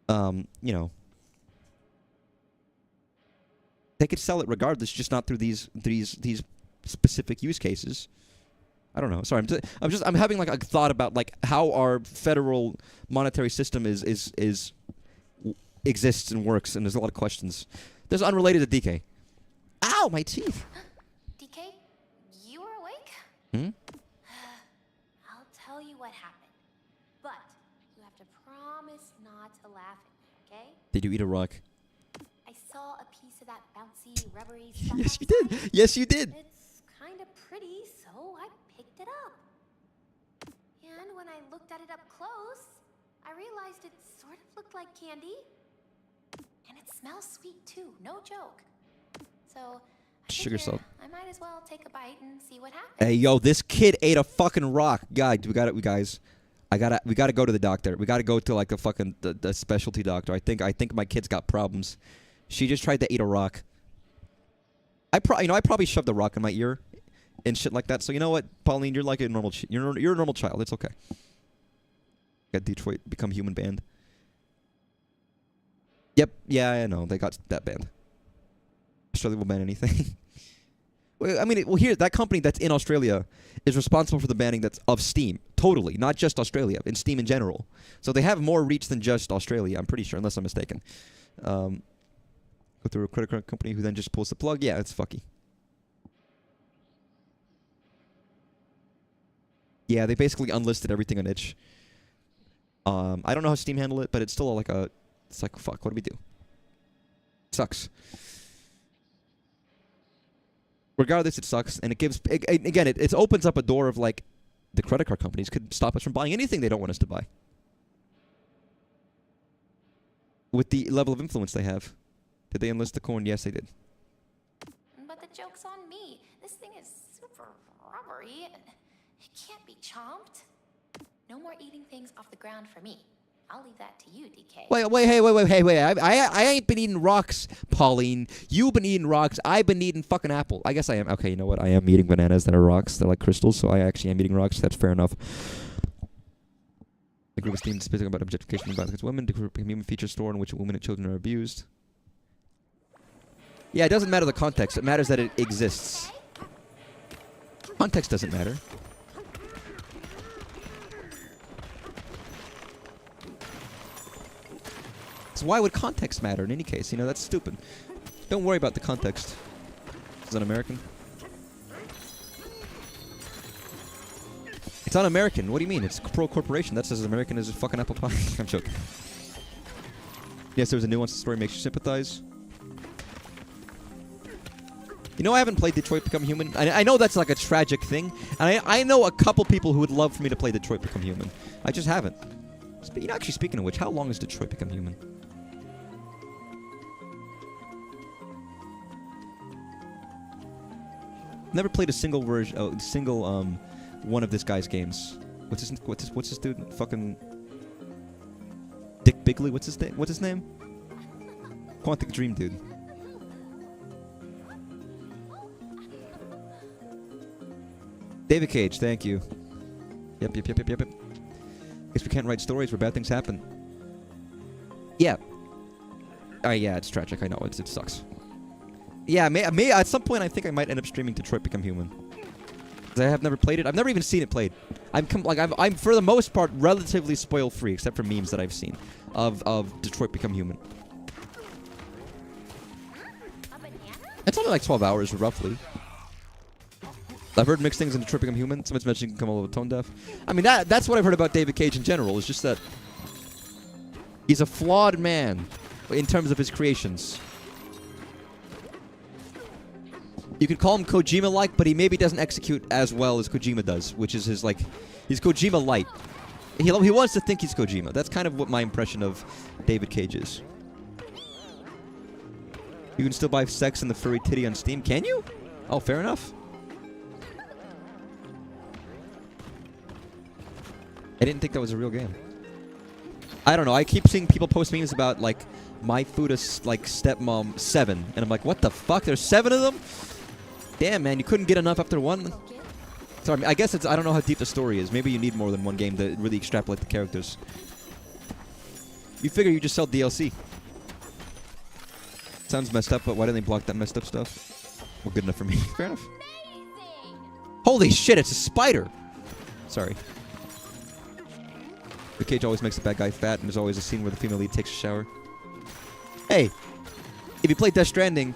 you know... They could sell it regardless, just not through these specific use cases. I don't know. Sorry, I'm having, like, a thought about, like, how our federal monetary system exists and works, and there's a lot of questions. There's unrelated to DK. Ow, my teeth.
DK, you were awake?
Hmm?
I'll tell you what happened, but you have to promise not to laugh at me, okay?
Did you eat a rock?
I saw a piece of that bouncy, rubbery stuff.
Yes, you did. Yes, you did.
It's kind of pretty, so I picked it up. And when I looked at it up close, I realized it sort of looked like candy. And it smells sweet too, no joke. So I
Sugar
figured
salt.
I might as well take a bite and see what happens.
Hey, yo, this kid ate a fucking rock. Guys, we gotta go to the doctor. We gotta go to like the specialty doctor. I think my kid's got problems. She just tried to eat a rock. I probably shoved a rock in my ear and shit like that. So you know what, Pauline, you're like a normal you're a normal child. It's okay. Got Detroit Become Human band. Yep. Yeah, I know. They got that banned. Australia will ban anything. Well, I mean, here, that company that's in Australia is responsible for the banning that's of Steam. Totally. Not just Australia. In Steam in general. So they have more reach than just Australia, I'm pretty sure, unless I'm mistaken. Go through a credit card company who then just pulls the plug. Yeah, it's fucky. Yeah, they basically unlisted everything on itch. I don't know how Steam handled it, but it's still like a... It's like, fuck, what do we do? Sucks. Regardless, it sucks, and it gives... Again, it opens up a door of, like, the credit card companies could stop us from buying anything they don't want us to buy. With the level of influence they have. Did they enlist the corn? Yes, they did.
But the joke's on me. This thing is super rubbery. It can't be chomped. No more eating things off the ground for me. I'll leave that to you, DK.
Wait. I ain't been eating rocks, Pauline. You've been eating rocks. I've been eating fucking apple. I guess I am. Okay, you know what? I am eating bananas that are rocks. They're like crystals, so I actually am eating rocks. That's fair enough. The group of Steam speaking about objectification of against women. The group of human feature store in which women and children are abused. Yeah, it doesn't matter the context. It matters that it exists. Context doesn't matter. So why would context matter in any case? You know, that's stupid. Don't worry about the context. Is that American? It's un-American. What do you mean? It's pro-corporation. That's as American as a fucking apple pie. I'm joking. Yes, there's a nuance. The story makes you sympathize. You know, I haven't played Detroit Become Human. I know that's like a tragic thing. And I know a couple people who would love for me to play Detroit Become Human. I just haven't. You know, actually, speaking of which, how long is Detroit Become Human? Never played a single version, one of this guy's games. What's his dude? Fucking Dick Bigley. What's his name? Quantic Dream dude. David Cage, thank you. Yep. Guess we can't write stories where bad things happen. Yeah. Yeah, it's tragic. I know it sucks. Yeah, may at some point I think I might end up streaming Detroit Become Human. 'Cause I have never played it. I've never even seen it played. I'm for the most part relatively spoil free, except for memes that I've seen of Detroit Become Human. It's only like 12 hours roughly. I've heard mixed things in Detroit Become Human. Someone's mentioned you can come a little tone deaf. I mean that's what I've heard about David Cage in general. It's just that he's a flawed man in terms of his creations. You could call him Kojima-like, but he maybe doesn't execute as well as Kojima does, which is his, like, he's Kojima-light. He wants to think he's Kojima. That's kind of what my impression of David Cage is. You can still buy Sex and the Furry Titty on Steam, can you? Oh, fair enough. I didn't think that was a real game. I don't know, I keep seeing people post memes about, like, My Fuda's, like, Stepmom 7, and I'm like, what the fuck? There's 7 of them? Damn, man, you couldn't get enough after one? Sorry, I guess I don't know how deep the story is. Maybe you need more than one game to really extrapolate the characters. You figure you just sell DLC. Sounds messed up, but why didn't they block that messed up stuff? Well, good enough for me. Fair enough. Holy shit, it's a spider! Sorry. The Cage always makes the bad guy fat, and there's always a scene where the female lead takes a shower. Hey, if you play Death Stranding,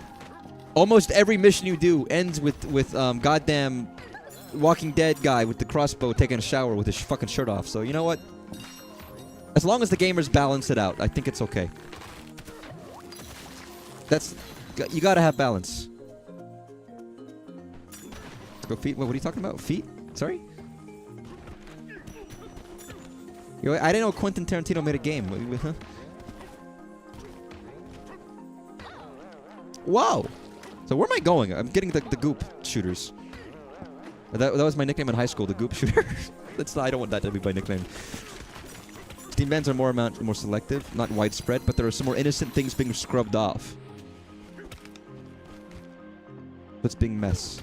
almost every mission you do ends with goddamn Walking Dead guy with the crossbow taking a shower with his fucking shirt off. So you know what? As long as the gamers balance it out, I think it's okay. You gotta have balance. Let's go feet. What are you talking about? Feet? Sorry? Yo, I didn't know Quentin Tarantino made a game. Huh? Wow. So where am I going? I'm getting the goop shooters. That was my nickname in high school, the goop shooter. I don't want that to be my nickname. Steam bans are more selective, not widespread, but there are some more innocent things being scrubbed off. What's being mess?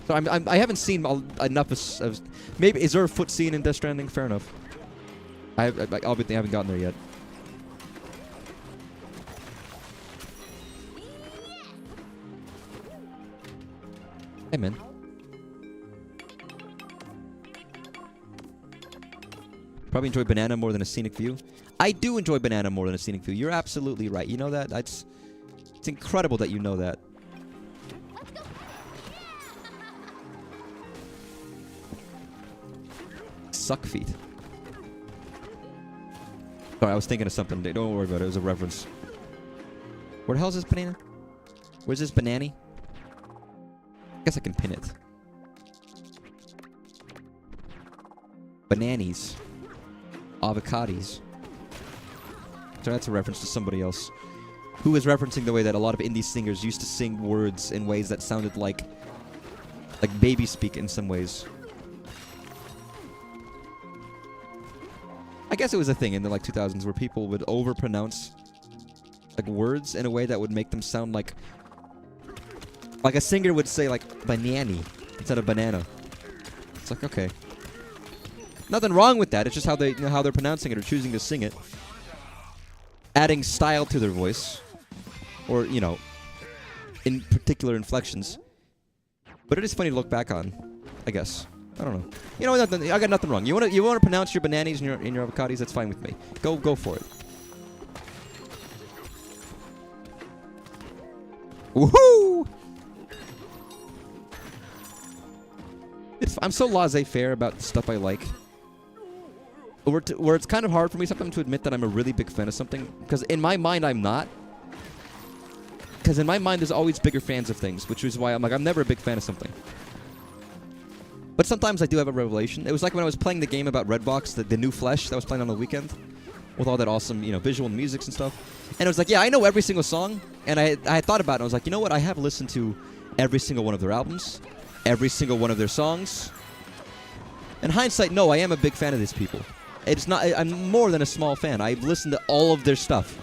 So I haven't seen enough of maybe is there a foot scene in Death Stranding? Fair enough. I obviously haven't gotten there yet. Hey, man. Probably enjoy Banana more than a scenic view. I do enjoy Banana more than a scenic view. You're absolutely right. You know that? It's incredible that you know that. Suck feet. Sorry, I was thinking of something. Don't worry about it. It was a reference. Where the hell is this banana? Where's this banana? I guess I can pin it. Bananas. Avocados. So that's a reference to somebody else. Who was referencing the way that a lot of indie singers used to sing words in ways that sounded like baby speak in some ways. I guess it was a thing in the 2000s where people would overpronounce words in a way that would make them sound like a singer would say banana instead of banana. It's like, okay. Nothing wrong with that. It's just how they're pronouncing it or choosing to sing it. Adding style to their voice. Or, in particular inflections. But it is funny to look back on, I guess. I don't know. You know, I got nothing wrong. You want to pronounce your bananas and your avocados? That's fine with me. Go for it. Woohoo! I'm so laissez-faire about the stuff I like. Where it's kind of hard for me sometimes to admit that I'm a really big fan of something. Because in my mind, I'm not. Because in my mind, there's always bigger fans of things. Which is why I'm never a big fan of something. But sometimes I do have a revelation. It was like when I was playing the game about Redbox, the new Flesh that I was playing on the weekend. With all that awesome, visual and music and stuff. And it was like, yeah, I know every single song. And I had thought about it. And I was like, you know what? I have listened to every single one of their albums. Every single one of their songs. In hindsight, no, I am a big fan of these people. It's not. I'm more than a small fan. I've listened to all of their stuff.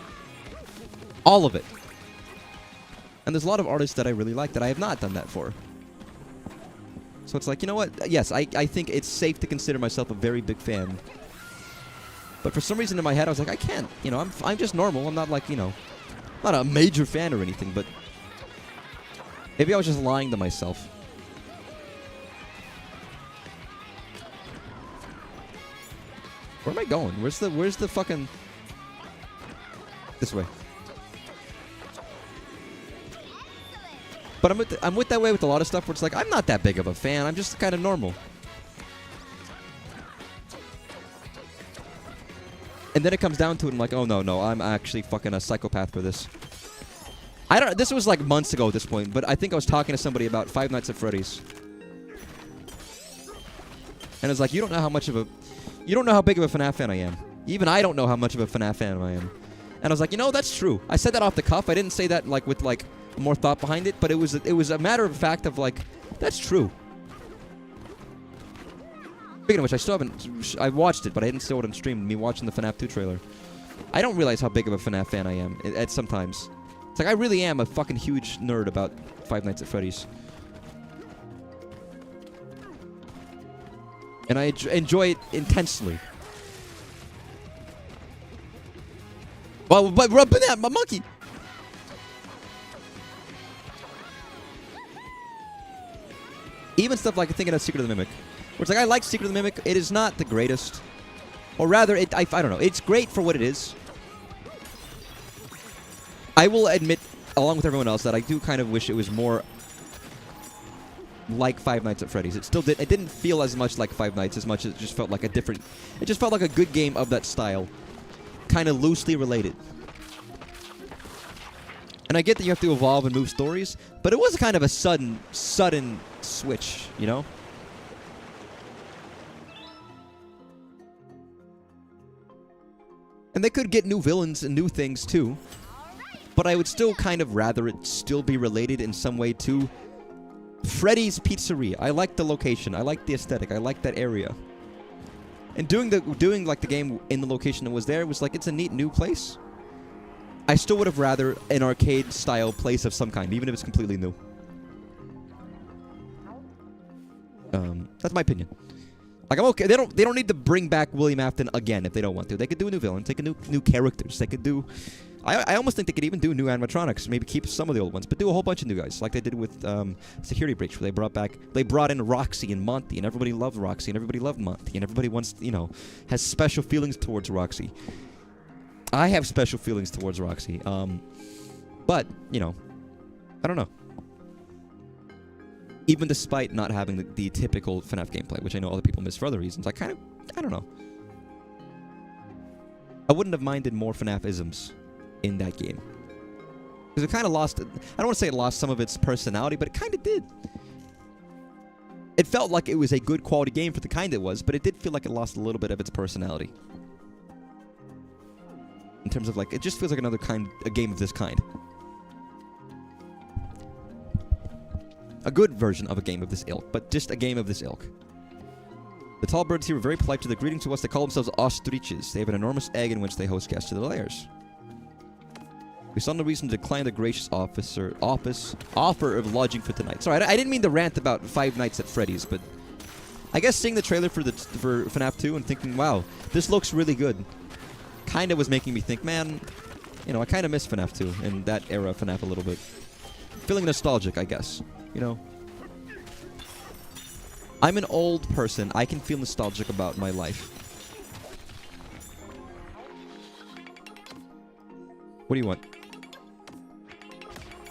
All of it. And there's a lot of artists that I really like that I have not done that for. So it's like, you know what? Yes, I think it's safe to consider myself a very big fan. But for some reason in my head, I was like, I can't. I'm just normal. I'm not not a major fan or anything, but maybe I was just lying to myself. Where am I going? Where's the fucking... This way. But I'm with that way with a lot of stuff where it's like, I'm not that big of a fan. I'm just kind of normal. And then it comes down to it, I'm like, oh no, I'm actually fucking a psychopath for this. This was months ago at this point, but I think I was talking to somebody about Five Nights at Freddy's. And it's like, you don't know how big of a FNAF fan I am. Even I don't know how much of a FNAF fan I am. And I was like, that's true. I said that off the cuff. I didn't say that with more thought behind it, but it was a matter of fact of that's true. Speaking of which, I still haven't... I watched it, but I didn't see it on stream. Me watching the FNAF 2 trailer. I don't realize how big of a FNAF fan I am at sometimes. It's like I really am a fucking huge nerd about Five Nights at Freddy's. And I enjoy it intensely. Well, but rubbing that, my monkey! Even stuff like thinking of Secret of the Mimic. Where it's like, I like Secret of the Mimic. It is not the greatest. Or rather, I don't know. It's great for what it is. I will admit, along with everyone else, that I do kind of wish it was more like Five Nights at Freddy's. It didn't feel as much like Five Nights as much as it just felt like a different... It just felt like a good game of that style. Kind of loosely related. And I get that you have to evolve and move stories, but it was kind of a sudden switch, And they could get new villains and new things too. But I would still kind of rather it still be related in some way to Freddy's Pizzeria. I like the location. I like the aesthetic. I like that area. And doing the game in the location that was there was it's a neat new place. I still would have rather an arcade style place of some kind, even if it's completely new. That's my opinion. I'm okay. They don't need to bring back William Afton again if they don't want to. They could do new villains. They could do new characters. They could do I almost think they could even do new animatronics. Maybe keep some of the old ones, but do a whole bunch of new guys, like they did with Security Breach, where they brought in Roxy and Monty, and everybody loved Roxy, and everybody loved Monty, and everybody wants, has special feelings towards Roxy. I have special feelings towards Roxy, but I don't know. Even despite not having the typical FNAF gameplay, which I know other people miss for other reasons, I don't know. I wouldn't have minded more FNAF-isms in that game. Because it kind of lost, I don't want to say it lost some of its personality, but it kind of did. It felt like it was a good quality game for the kind it was, but it did feel like it lost a little bit of its personality. In terms of like, it just feels like a game of this kind. A good version of a game of this ilk, but just a game of this ilk. The tall birds here were very polite to the greeting to us. They call themselves ostriches. They have an enormous egg in which they host guests to their lairs. We saw no reason to decline the gracious offer of lodging for tonight. Sorry, I didn't mean to rant about Five Nights at Freddy's, but I guess seeing the trailer for FNAF 2 and thinking, wow, this looks really good, kind of was making me think, man, I kind of miss FNAF 2 and that era of FNAF a little bit. Feeling nostalgic, I guess. I'm an old person. I can feel nostalgic about my life. What do you want?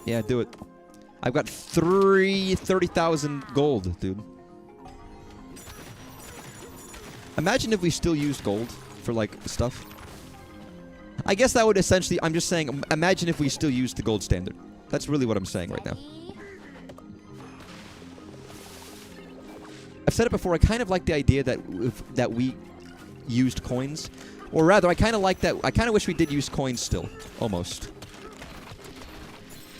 Yeah, do it. I've got 30,000 gold, dude. Imagine if we still used gold for, like, stuff. I guess that would essentially... I'm just saying, imagine if we still used the gold standard. That's really what I'm saying right now. I've said it before, I kind of like the idea that we used coins. Or rather, I kind of like that. I kind of wish we did use coins still. Almost.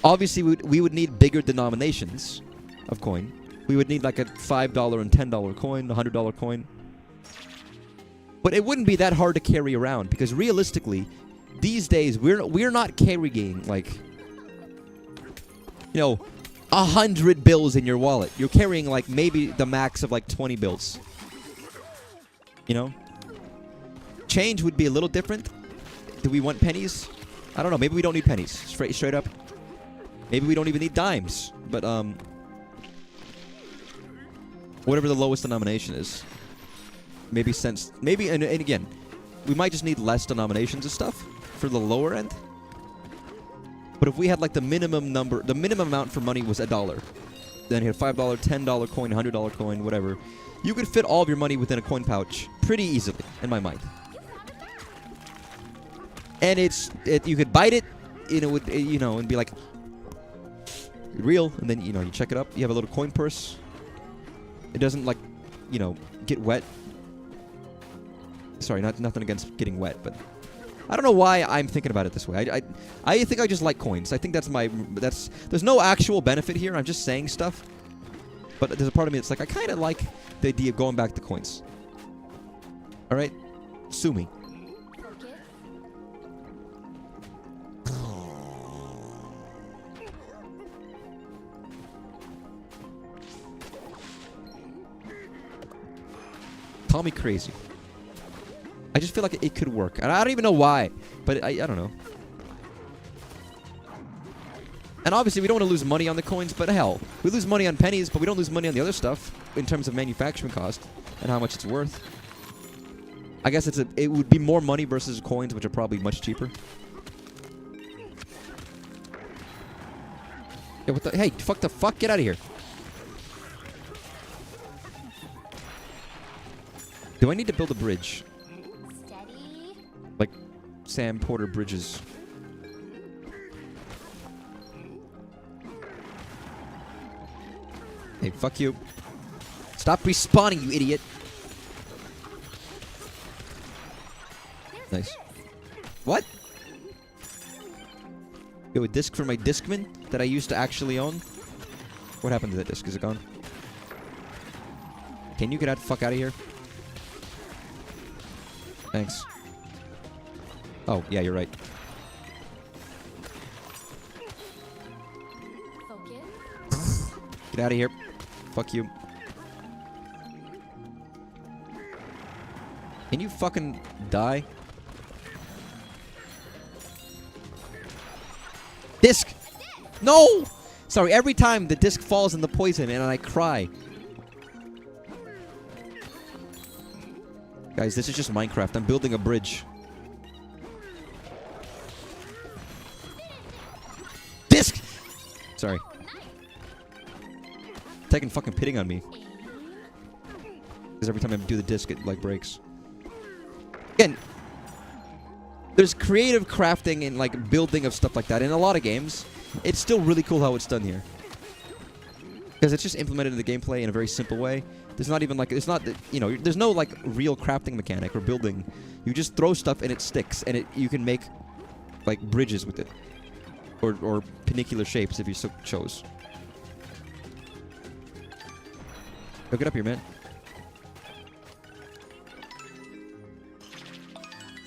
Obviously, we would need bigger denominations of coin. We would need like a $5 and $10 coin, a $100 coin. But it wouldn't be that hard to carry around, because realistically, these days, we're not carrying, like, 100 bills in your wallet. You're carrying, like, maybe the max of, like, 20 bills. Change would be a little different. Do we want pennies? I don't know. Maybe we don't need pennies. Straight up. Maybe we don't even need dimes. But, whatever the lowest denomination is. Maybe and again, we might just need less denominations of stuff for the lower end. But if we had, like, the minimum amount for money was $1. Then you had $5, $10 coin, $100 coin, whatever. You could fit all of your money within a coin pouch pretty easily, in my mind. And you could bite it, and it would, and be like, real. And then, you check it up. You have a little coin purse. It doesn't, like, get wet. Sorry, nothing against getting wet, but I don't know why I'm thinking about it this way. I think I just like coins. I think there's no actual benefit here. I'm just saying stuff. But there's a part of me that's like, I kind of like the idea of going back to coins. All right? Sue me. Call me crazy. I just feel like it could work. And I don't even know why. But I don't know. And obviously, we don't want to lose money on the coins, but hell. We lose money on pennies, but we don't lose money on the other stuff in terms of manufacturing cost and how much it's worth. I guess it would be more money versus coins, which are probably much cheaper. Yeah, what the... Hey, fuck, get out of here. Do I need to build a bridge?
Steady.
Like Sam Porter bridges. Hey, fuck you. Stop respawning, you idiot. Nice. What? Yo, a disc for my Discman that I used to actually own? What happened to that disc? Is it gone? Can you get the fuck out of here? Thanks. Oh, yeah, you're right.
Focus.
Get out of here. Fuck you. Can you fucking die? Disc! No! Sorry, every time the disc falls in the poison and I cry. Guys, this is just Minecraft. I'm building a bridge. Disc! Sorry. Taking fucking pitting on me. Because every time I do the disc, it like breaks. Again, there's creative crafting and like building of stuff like that in a lot of games. It's still really cool how it's done here. Because it's just implemented in the gameplay in a very simple way. There's not even like, it's not, you know, there's no like real crafting mechanic or building. You just throw stuff and it sticks, and you can make like bridges with it. Or penicular shapes if you so chose. Go get up here, man.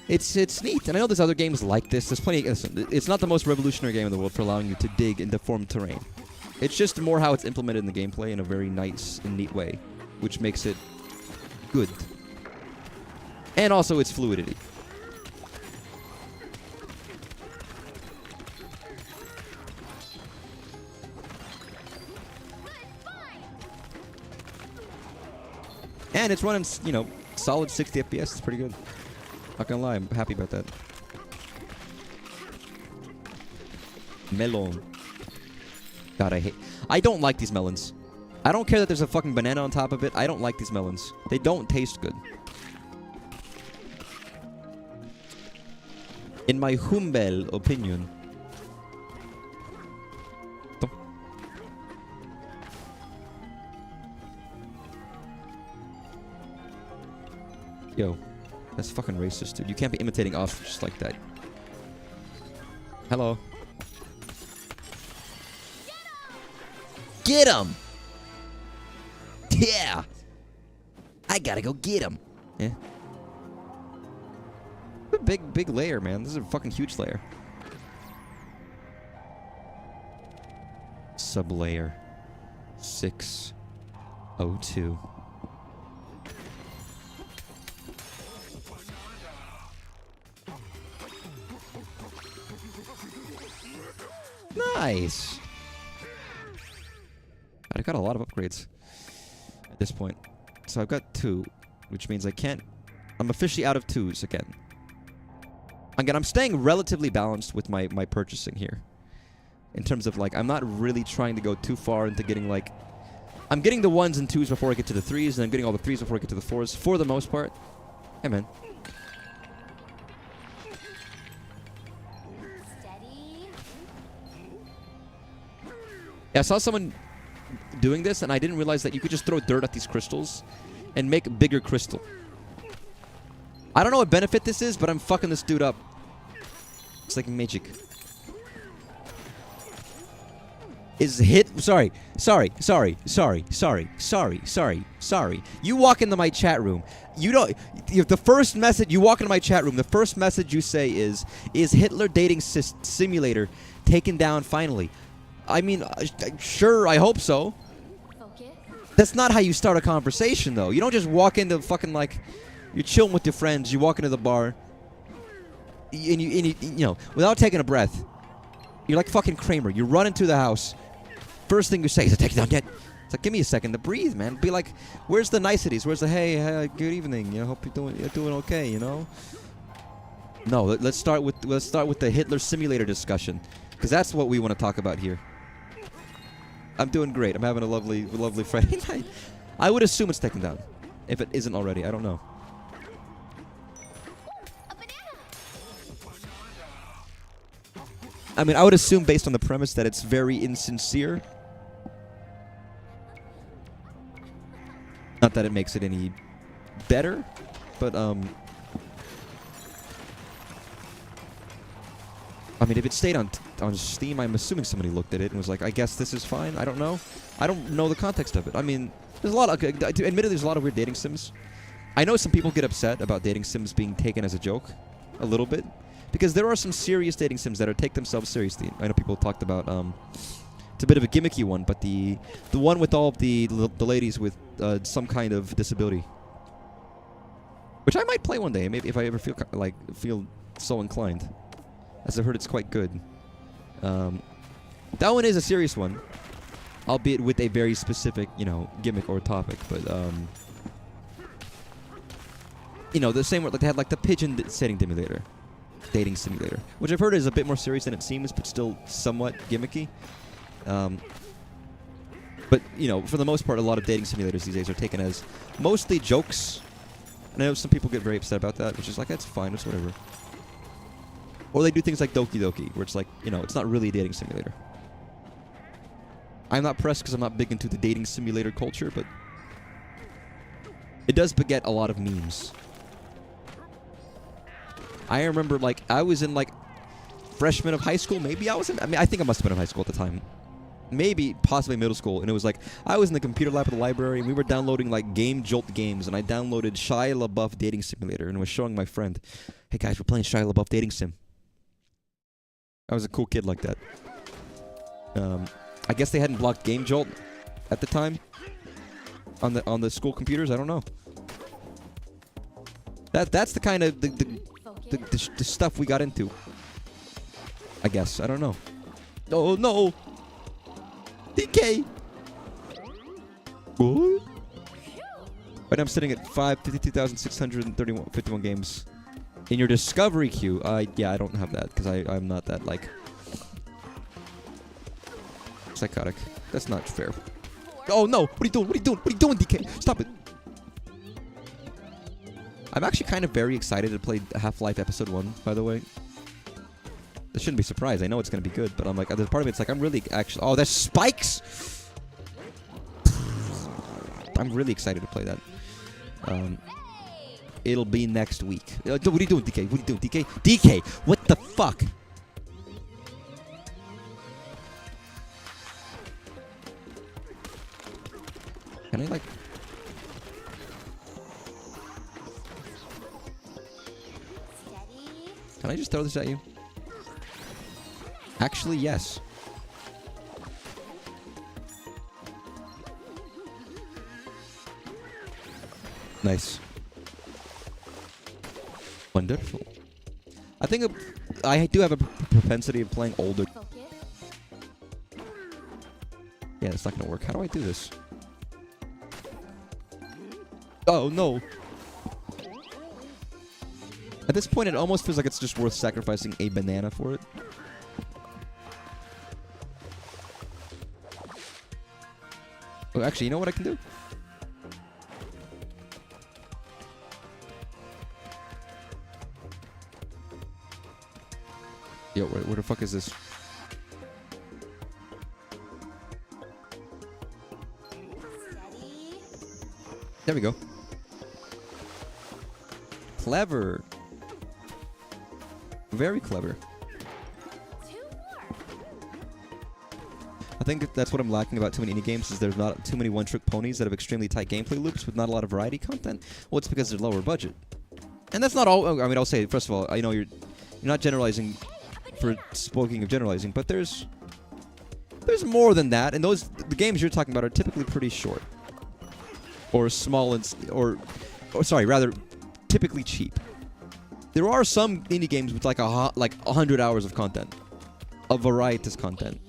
It's neat, and I know there's other games like this. There's plenty. Listen, it's not the most revolutionary game in the world for allowing you to dig and deform terrain. It's just more how it's implemented in the gameplay in a very nice and neat way, which makes it good. And also its fluidity. And it's running, you know, solid 60 FPS. It's pretty good. Not gonna lie, I'm happy about that. Melon. God, I don't like these melons. I don't care that there's a fucking banana on top of it. I don't like these melons. They don't taste good. In my humble opinion. Yo. That's fucking racist, dude. You can't be imitating us just like that. Hello. Get him! Yeah! I gotta go get him. Yeah. A big layer, man. This is a fucking huge layer. Sublayer 602. Nice. I got a lot of upgrades at this point. So I've got 2, which means I can't... I'm officially out of 2s again. Again, I'm staying relatively balanced with my purchasing here. In terms of, like, I'm not really trying to go too far into getting, like... I'm getting the 1s and 2s before I get to the 3s, and I'm getting all the 3s before I get to the 4s, for the most part. Hey, man. Yeah, I saw someone doing this, and I didn't realize that you could just throw dirt at these crystals and make bigger crystal. I don't know what benefit this is, but I'm fucking this dude up. It's like magic. Sorry. You walk into my chat room. You don't... The first message... You walk into my chat room, the first message you say is Hitler dating simulator taken down finally? I mean, sure, I hope so. Focus. That's not how you start a conversation, though. You don't just walk into fucking, like, you're chilling with your friends, you walk into the bar, and you know, without taking a breath, you're like fucking Kramer. You run into the house, first thing you say is, take it down yet? It's like, give me a second to breathe, man. Be like, where's the niceties? Where's the, hey, good evening, you know, hope you're doing okay, you know? No, let's start with the Hitler simulator discussion, because that's what we want to talk about here. I'm doing great. I'm having a lovely Friday night. I would assume it's taken down. If it isn't already. I don't know. I mean, I would assume based on the premise that it's very insincere. Not that it makes it any better, but I mean, if it stayed on Steam, I'm assuming somebody looked at it and was like, I guess this is fine. I don't know. I don't know the context of it. I mean, there's a lot of... Admittedly, there's a lot of weird dating sims. I know some people get upset about dating sims being taken as a joke. A little bit. Because there are some serious dating sims that take themselves seriously. I know people talked about... it's a bit of a gimmicky one, but the one with all of the ladies with some kind of disability. Which I might play one day, maybe if I ever feel so inclined. As I've heard, it's quite good. That one is a serious one, albeit with a very specific, you know, gimmick or topic. But you know, the same way, like they had like the pigeon dating simulator, which I've heard is a bit more serious than it seems, but still somewhat gimmicky. But you know, for the most part, a lot of dating simulators these days are taken as mostly jokes. And I know some people get very upset about that, which is like, that's fine, it's whatever. Or they do things like Doki Doki, where it's like, you know, it's not really a dating simulator. I'm not pressed because I'm not big into the dating simulator culture, but it does beget a lot of memes. I remember, like, I was in, like, freshman of high school. Maybe I was in... I mean, I think I must have been in high school at the time. Maybe, possibly middle school. And it was like, I was in the computer lab at the library, and we were downloading, like, Game Jolt games. And I downloaded Shia LaBeouf Dating Simulator and was showing my friend, hey, guys, we're playing Shia LaBeouf Dating Sim. I was a cool kid like that. I guess they hadn't blocked Game Jolt at the time on the school computers. I don't know. That's the kind of the stuff we got into. I guess. I don't know. Oh no. DK. What? Right now I'm sitting at 52,651 games. In your discovery queue, yeah, I don't have that because I'm not that like psychotic. That's not fair. Oh no! What are you doing? What are you doing? What are you doing, DK? Stop it! I'm actually kind of very excited to play Half-Life Episode 1, by the way. This shouldn't be a surprise. I know it's going to be good, but I'm like, there's part of it's like, I'm really actually... Oh, there's spikes! I'm really excited to play that. It'll be next week. What are you doing, DK? What are you doing, DK? DK! What the fuck? Can I, like... Can I just throw this at you? Actually, yes. Nice. Wonderful. I think I do have a propensity of playing older. Yeah, it's not gonna work. How do I do this? Oh no. At this point, it almost feels like it's just worth sacrificing a banana for it. Oh, actually, you know what I can do? Yo, where the fuck is this? There we go. Clever. Very clever. I think that's what I'm lacking about too many indie games is there's not too many one-trick ponies that have extremely tight gameplay loops with not a lot of variety content. Well, it's because they're lower budget. And that's not all. I mean, I'll say, first of all, I know you're not generalizing for speaking of generalizing, but there's more than that. And the games you're talking about are typically pretty short. Or small and... Or sorry, rather, typically cheap. There are some indie games with like 100 hours of content. Of varietous content.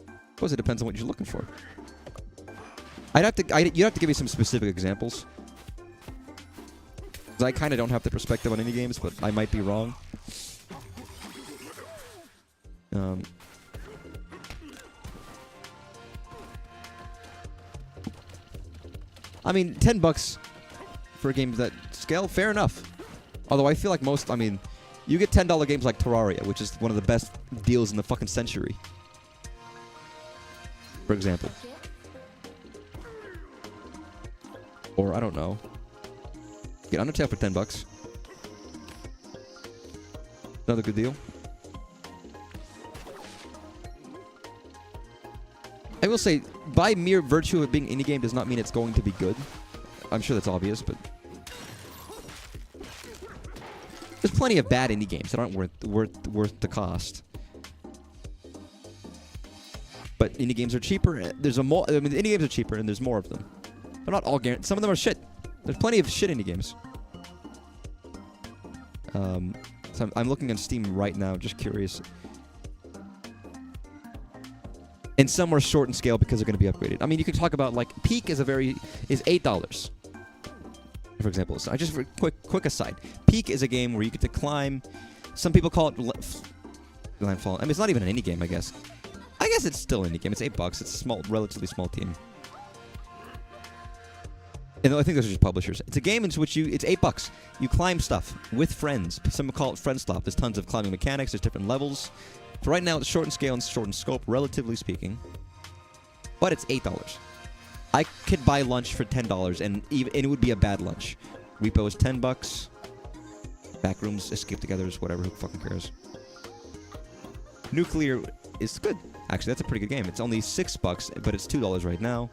I suppose it depends on what you're looking for. You'd have to give me some specific examples. Because I kind of don't have the perspective on indie games, but I might be wrong. I mean, $10 for a game of that scale, fair enough. Although I feel like most, I mean, you get $10 games like Terraria, which is one of the best deals in the fucking century. For example. Or, I don't know. Get Undertale for $10. Another good deal. I will say, by mere virtue of being an indie game does not mean it's going to be good. I'm sure that's obvious, but... There's plenty of bad indie games that aren't worth the cost. But indie games are cheaper. There's a more. I mean, indie games are cheaper, and there's more of them. They're not all guaranteed. Some of them are shit. There's plenty of shit indie games. So I'm looking on Steam right now, just curious. And some are short in scale because they're going to be upgraded. I mean, you can talk about, like, Peak is $8. For example. So just for quick aside. Peak is a game where you get to climb. Some people call it landfall. I mean, it's not even an indie game, I guess. I guess it's still an indie game. It's $8. It's a small, relatively small team. And I think those are just publishers. It's a game in which it's $8. You climb stuff with friends. Some call it friend stop. There's tons of climbing mechanics. There's different levels. So right now, it's short in scale and short in scope, relatively speaking. But it's $8. I could buy lunch for $10, and it would be a bad lunch. Repo is $10. Backrooms, Escape Togethers, whatever. Who fucking cares? Nuclear is good. Actually, that's a pretty good game. It's only $6, but it's $2 right now.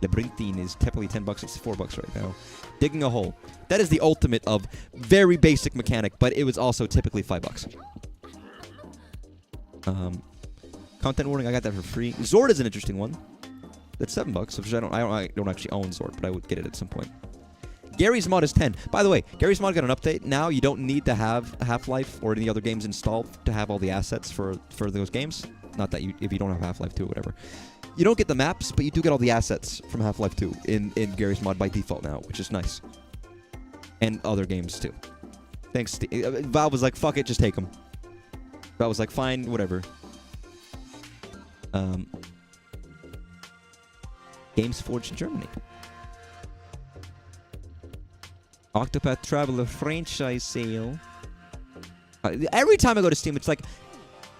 Labyrinthine is typically $10. It's $4 right now. Digging a hole. That is the ultimate of very basic mechanic, but it was also typically $5. Content warning. I got that for free. Zord is an interesting one. That's $7, which I don't actually own Zord, but I would get it at some point. Gary's Mod is 10. By the way, Gary's Mod got an update. Now you don't need to have Half-Life or any other games installed to have all the assets for those games. Not that if you don't have Half-Life 2 or whatever. You don't get the maps, but you do get all the assets from Half-Life 2 in Gary's Mod by default now, which is nice. And other games too. Thanks. Valve was like, fuck it, just take them. Valve was like, fine, whatever. Games Forged in Germany. Octopath Traveler franchise sale. Every time I go to Steam, it's like,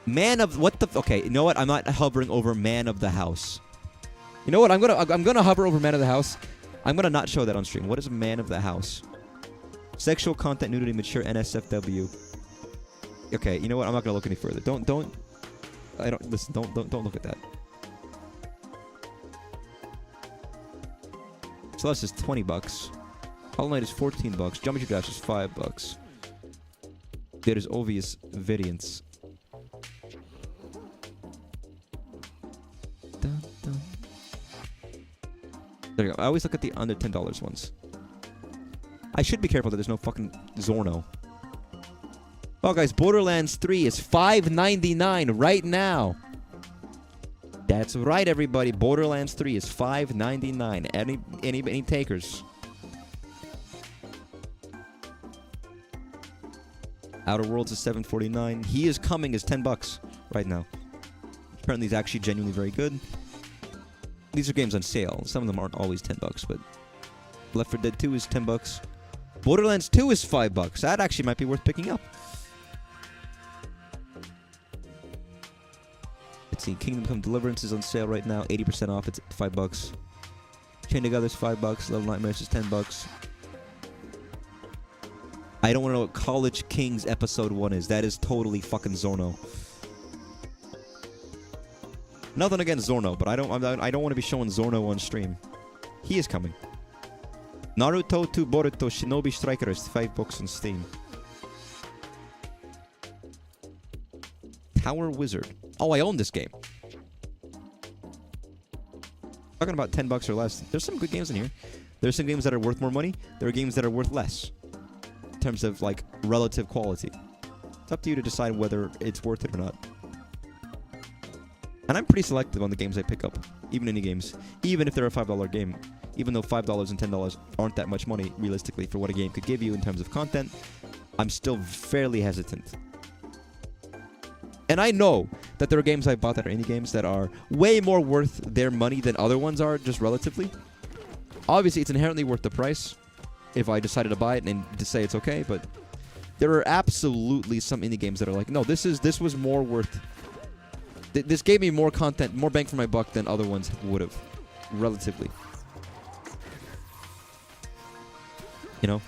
okay, you know what? I'm not hovering over Man of the House. You know what? I'm gonna hover over Man of the House. I'm gonna not show that on stream. What is Man of the House? Sexual content, nudity, mature, NSFW. Okay, you know what? I'm not gonna look any further. Don't look at that. Celeste is $20. Hollow Knight is $14. Geometry Dash is $5. There is obvious variance. Dun, dun. There you go. I always look at the under $10 ones. I should be careful that there's no fucking Zorno. Oh, guys, Borderlands 3 is $5.99 right now. That's right, everybody. Borderlands 3 is $5.99. Any takers? Outer Worlds is $7.49. He is Coming is $10 right now. Apparently, he's actually genuinely very good. These are games on sale. Some of them aren't always $10, but Left 4 Dead 2 is $10. Borderlands 2 is $5. That actually might be worth picking up. Let's see. Kingdom Come Deliverance is on sale right now. 80% off. It's $5. Chain Together is $5. Little Nightmares is $10. I don't want to know what College Kings Episode 1 is. That is totally fucking Zorno. Nothing against Zorno, but I don't want to be showing Zorno on stream. He is coming. Naruto 2 Boruto Shinobi Striker is $5 on Steam. Tower Wizard. Oh, I own this game. Talking about $10 or less. There's some good games in here. There's some games that are worth more money. There are games that are worth less. In terms of, like, relative quality. It's up to you to decide whether it's worth it or not. And I'm pretty selective on the games I pick up. Even indie games. Even if they're a $5 game. Even though $5 and $10 aren't that much money, realistically, for what a game could give you in terms of content, I'm still fairly hesitant. And I know that there are games I bought that are indie games that are way more worth their money than other ones are, just relatively. Obviously, it's inherently worth the price if I decided to buy it and to say it's okay, but there are absolutely some indie games that are like, no, this was more worth... This gave me more content, more bang for my buck than other ones would have, relatively. You know?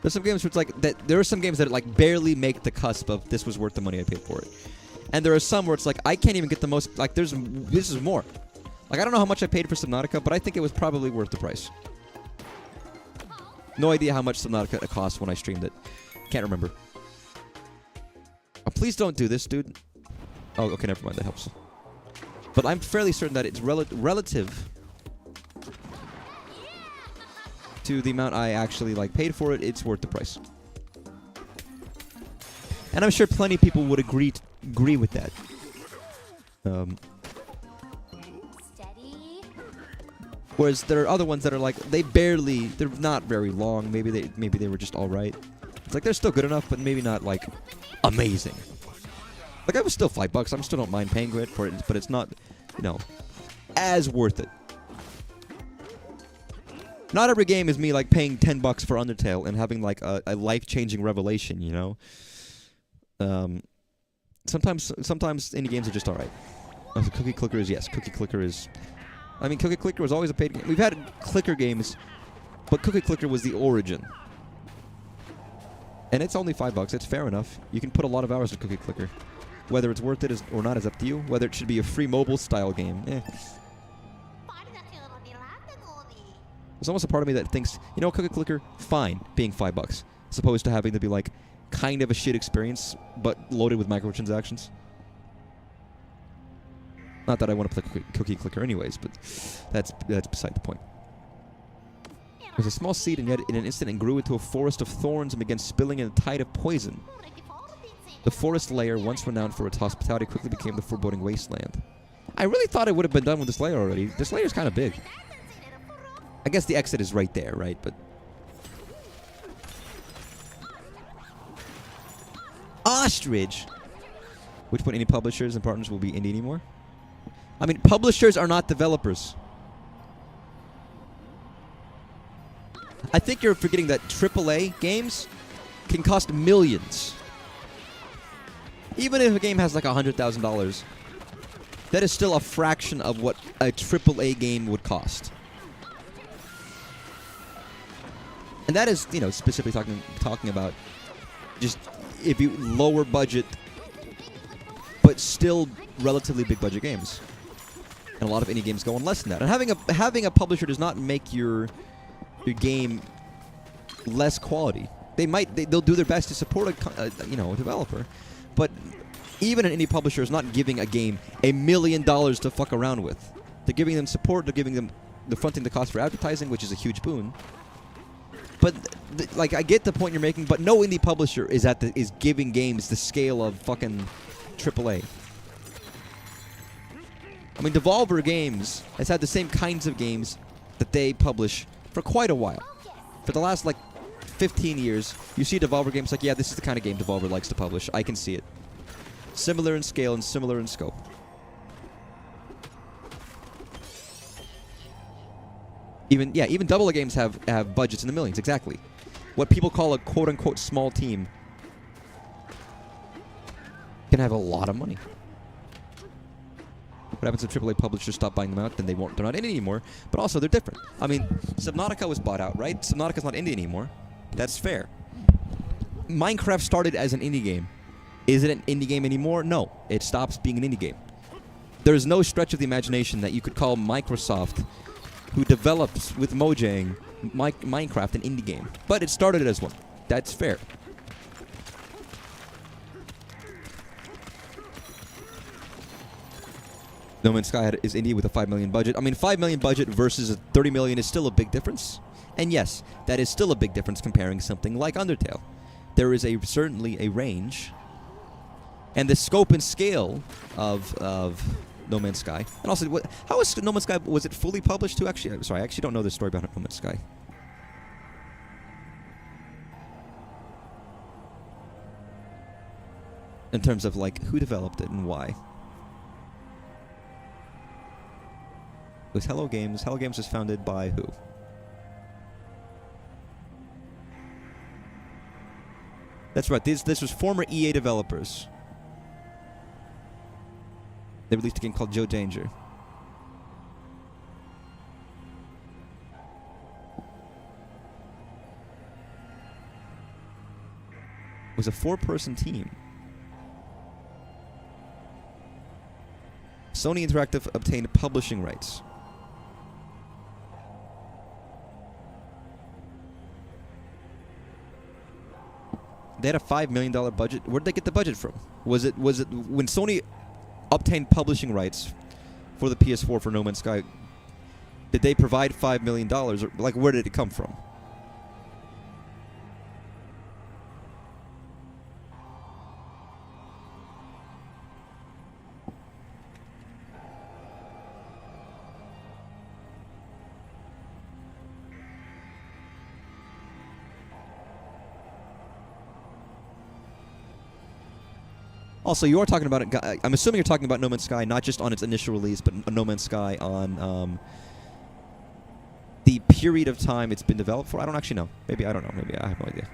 There's some games where it's like that. There are some games that like barely make the cusp of this was worth the money I paid for it, and there are some where it's like I can't even get the most. Like this is more. Like I don't know how much I paid for Subnautica, but I think it was probably worth the price. No idea how much Subnautica cost when I streamed it. Can't remember. Oh, please don't do this, dude. Oh, okay, never mind. That helps. But I'm fairly certain that it's relative to the amount I actually like paid for it. It's worth the price. And I'm sure plenty of people would agree agree with that.
Steady.
Whereas there are other ones that are like they're not very long. Maybe they were just all right. It's like they're still good enough, but maybe not like amazing. Like it was still $5. I still don't mind paying for it, but it's not, as worth it. Not every game is me like paying $10 for Undertale and having like a life-changing revelation, Sometimes indie games are just alright. Cookie Clicker is, yes. Cookie Clicker is... I mean, Cookie Clicker was always a paid game. We've had clicker games, but Cookie Clicker was the origin. And it's only $5. It's fair enough. You can put a lot of hours into Cookie Clicker. Whether it's worth it or not is up to you. Whether it should be a free mobile-style game, There's almost a part of me that thinks, Cookie Clicker, fine, being $5, as opposed to having to be like kind of a shit experience, but loaded with microtransactions. Not that I want to play Cookie Clicker anyways, but that's beside the point. There's a small seed, and yet in an instant it grew into a forest of thorns and began spilling in a tide of poison. The forest layer, once renowned for its hospitality, quickly became the foreboding wasteland. I really thought it would have been done with this layer already. This layer is kind of big. I guess the exit is right there, right? But Ostrich. Which point any publishers and partners will be indie anymore? I mean, publishers are not developers. I think you're forgetting that AAA games can cost millions. Even if a game has like $100,000, that is still a fraction of what a AAA game would cost. And that is, specifically talking about just if you lower budget, but still relatively big budget games. And a lot of indie games go on less than that. And having a publisher does not make your game less quality. They'll do their best to support a developer, but even an indie publisher is not giving a game $1 million to fuck around with. They're giving them support. They're giving them fronting the cost for advertising, which is a huge boon. But I get the point you're making, but no indie publisher is giving games the scale of fucking AAA. I mean, Devolver Games has had the same kinds of games that they publish for quite a while. For the last 15 years, you see Devolver Games like, yeah, this is the kind of game Devolver likes to publish. I can see it. Similar in scale and similar in scope. Even Double games have budgets in the millions, exactly. What people call a quote-unquote small team can have a lot of money. What happens if AAA publishers stop buying them out? Then they're not indie anymore. But also, they're different. I mean, Subnautica was bought out, right? Subnautica's not indie anymore. That's fair. Minecraft started as an indie game. Is it an indie game anymore? No. It stops being an indie game. There's no stretch of the imagination that you could call Microsoft, who develops with Mojang, Minecraft an indie game. But it started as one. That's fair. No Man's Sky is indie with a $5 million budget. I mean, $5 million budget versus a $30 million is still a big difference. And yes, that is still a big difference comparing something like Undertale. There is certainly a range. And the scope and scale of No Man's Sky. And also, how was No Man's Sky? Was it fully published too? Actually, I'm sorry, I actually don't know the story behind No Man's Sky. In terms of who developed it and why. It was Hello Games. Hello Games was founded by who? That's right. This was former EA developers. They released a game called Joe Danger. It was a 4-person team. Sony Interactive obtained publishing rights. They had a $5 million budget. Where did they get the budget from? Was it when Sony obtained publishing rights for the PS4 for No Man's Sky? Did they provide $5 million? Or where did it come from? Also, you are talking about it. I'm assuming you're talking about No Man's Sky not just on its initial release, but No Man's Sky on the period of time it's been developed for. I don't actually know. Maybe I don't know. Maybe I have no idea.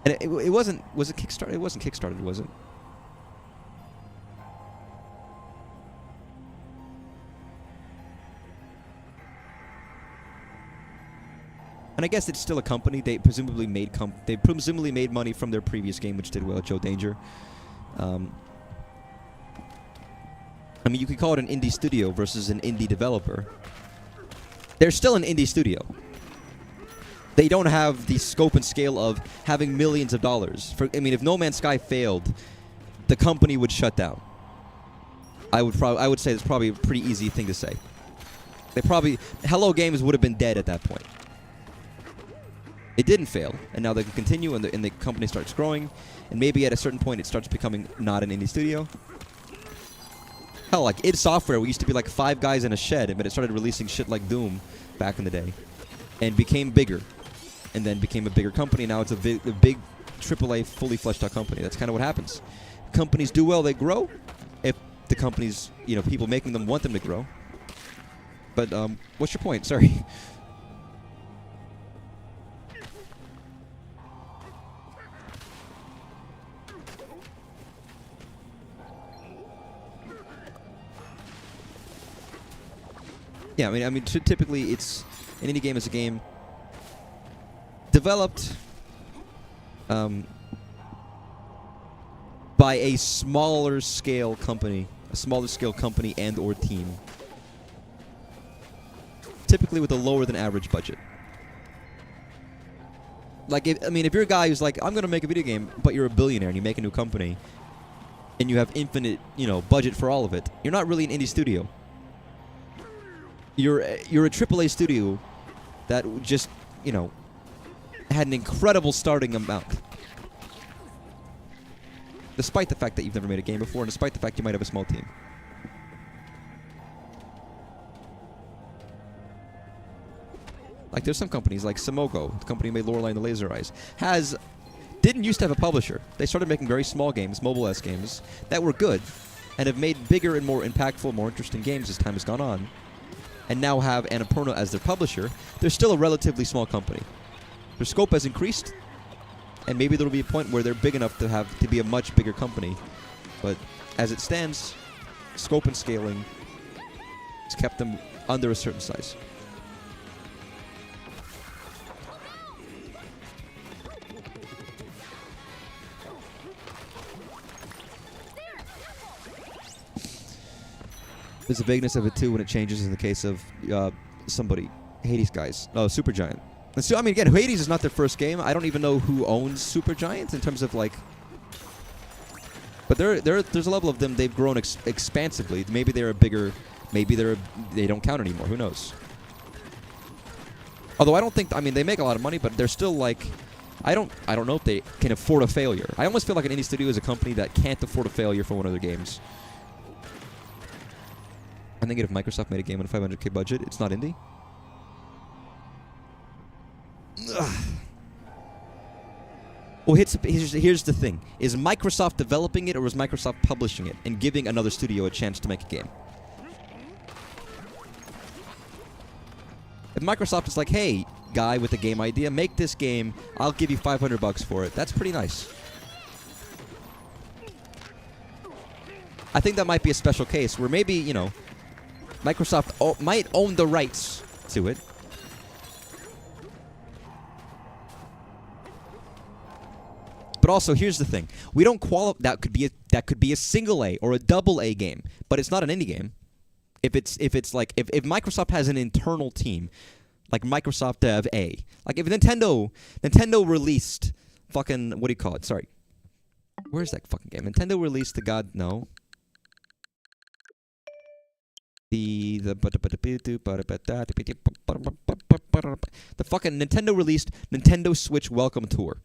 And it wasn't. Was it Kickstarter? It wasn't Kickstarted, was it? And I guess it's still a company. They presumably made money from their previous game, which did well, Joe Danger. I mean, you could call it an indie studio versus an indie developer. They're still an indie studio. They don't have the scope and scale of having millions of dollars. I mean, if No Man's Sky failed, the company would shut down. I would say it's probably a pretty easy thing to say. Hello Games would have been dead at that point. It didn't fail, and now they can continue, and the company starts growing, and maybe at a certain point it starts becoming not an indie studio. Hell, like id Software, we used to be like 5 guys in a shed, but it started releasing shit like Doom back in the day, and became bigger, and then became a bigger company. Now it's a big AAA, fully fleshed out company. That's kind of what happens. Companies do well, they grow. If the companies, people making them want them to grow. But what's your point? Sorry. Yeah, I mean, typically it's an indie game is a game developed by a smaller scale company and/or team, typically with a lower than average budget. Like, if you're a guy who's like, I'm gonna make a video game, but you're a billionaire and you make a new company, and you have infinite, budget for all of it, you're not really an indie studio. You're a AAA studio that just, had an incredible starting amount. Despite the fact that you've never made a game before, and despite the fact you might have a small team. Like, there's some companies, like Simogo, the company who made Lorelei and the Laser Eyes, didn't used to have a publisher. They started making very small games, mobile-esque games, that were good, and have made bigger and more impactful, more interesting games as time has gone on, and now have Annapurna as their publisher. They're still a relatively small company. Their scope has increased, and maybe there'll be a point where they're big enough to be a much bigger company. But as it stands, scope and scaling has kept them under a certain size. There's a vagueness of it too when it changes in the case of somebody, Hades guys. Oh, Supergiant. And so, I mean, again, Hades is not their first game. I don't even know who owns Supergiant in terms of like. But there's a level of them. They've grown expansively. Maybe they're a bigger. Maybe they don't count anymore. Who knows? Although I don't think. I mean, they make a lot of money, but they're still like. I don't know if they can afford a failure. I almost feel like an indie studio is a company that can't afford a failure for one of their games. I think if Microsoft made a game on a $500K budget, it's not indie. Ugh. Well, here's the thing. Is Microsoft developing it, or is Microsoft publishing it and giving another studio a chance to make a game? If Microsoft is like, hey, guy with a game idea, make this game, I'll give you $500 for it, that's pretty nice. I think that might be a special case where maybe, Microsoft might own the rights to it. But also, here's the thing: we don't qualify. That could be a single A or a double A game, but it's not an indie game. If Microsoft has an internal team, like Microsoft Dev A, like if Nintendo released fucking what do you call it? Sorry, where's that fucking game? Nintendo released the fucking Nintendo released Nintendo Switch Welcome Tour,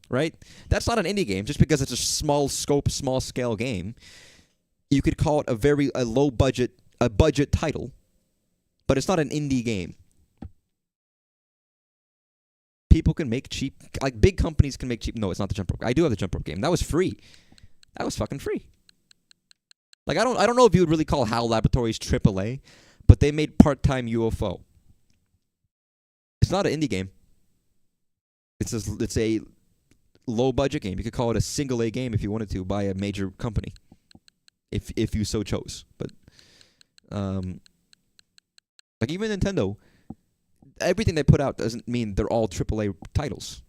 right? That's not an indie game just because it's a small scope, small scale game. You could call it a low budget title, but it's not an indie game. People can make cheap, like big companies can make cheap. No, it's not the jump rope. I do have the jump rope game. That was free. That was fucking free. Like I don't know if you would really call HAL Laboratories AAA, but they made part-time UFO. It's not an indie game. It's a low budget game. You could call it a single A game if you wanted to by a major company, if you so chose. But like even Nintendo, everything they put out doesn't mean they're all AAA titles.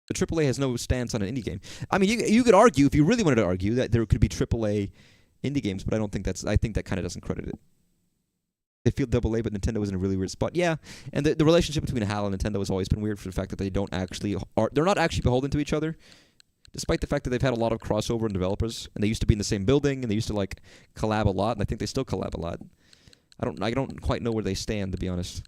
The AAA has no stance on an indie game. I mean, you could argue, if you really wanted to argue, that there could be AAA indie games, but I don't think that's. I think that kind of doesn't credit it. They feel AA, but Nintendo is in a really weird spot. Yeah, and the relationship between HAL and Nintendo has always been weird for the fact that they're not actually beholden to each other, despite the fact that they've had a lot of crossover in developers, and they used to be in the same building, and they used to like collab a lot, and I think they still collab a lot. I don't quite know where they stand, to be honest.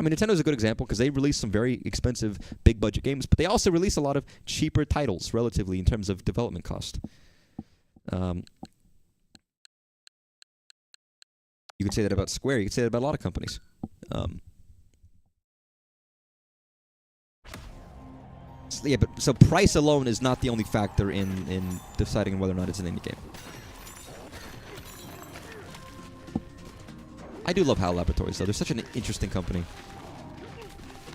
I mean, Nintendo's a good example because they release some very expensive, big budget games, but they also release a lot of cheaper titles relatively in terms of development cost. You could say that about Square. You could say that about a lot of companies. So price alone is not the only factor in deciding whether or not it's an indie game. I do love HAL Laboratories, though. They're such an interesting company.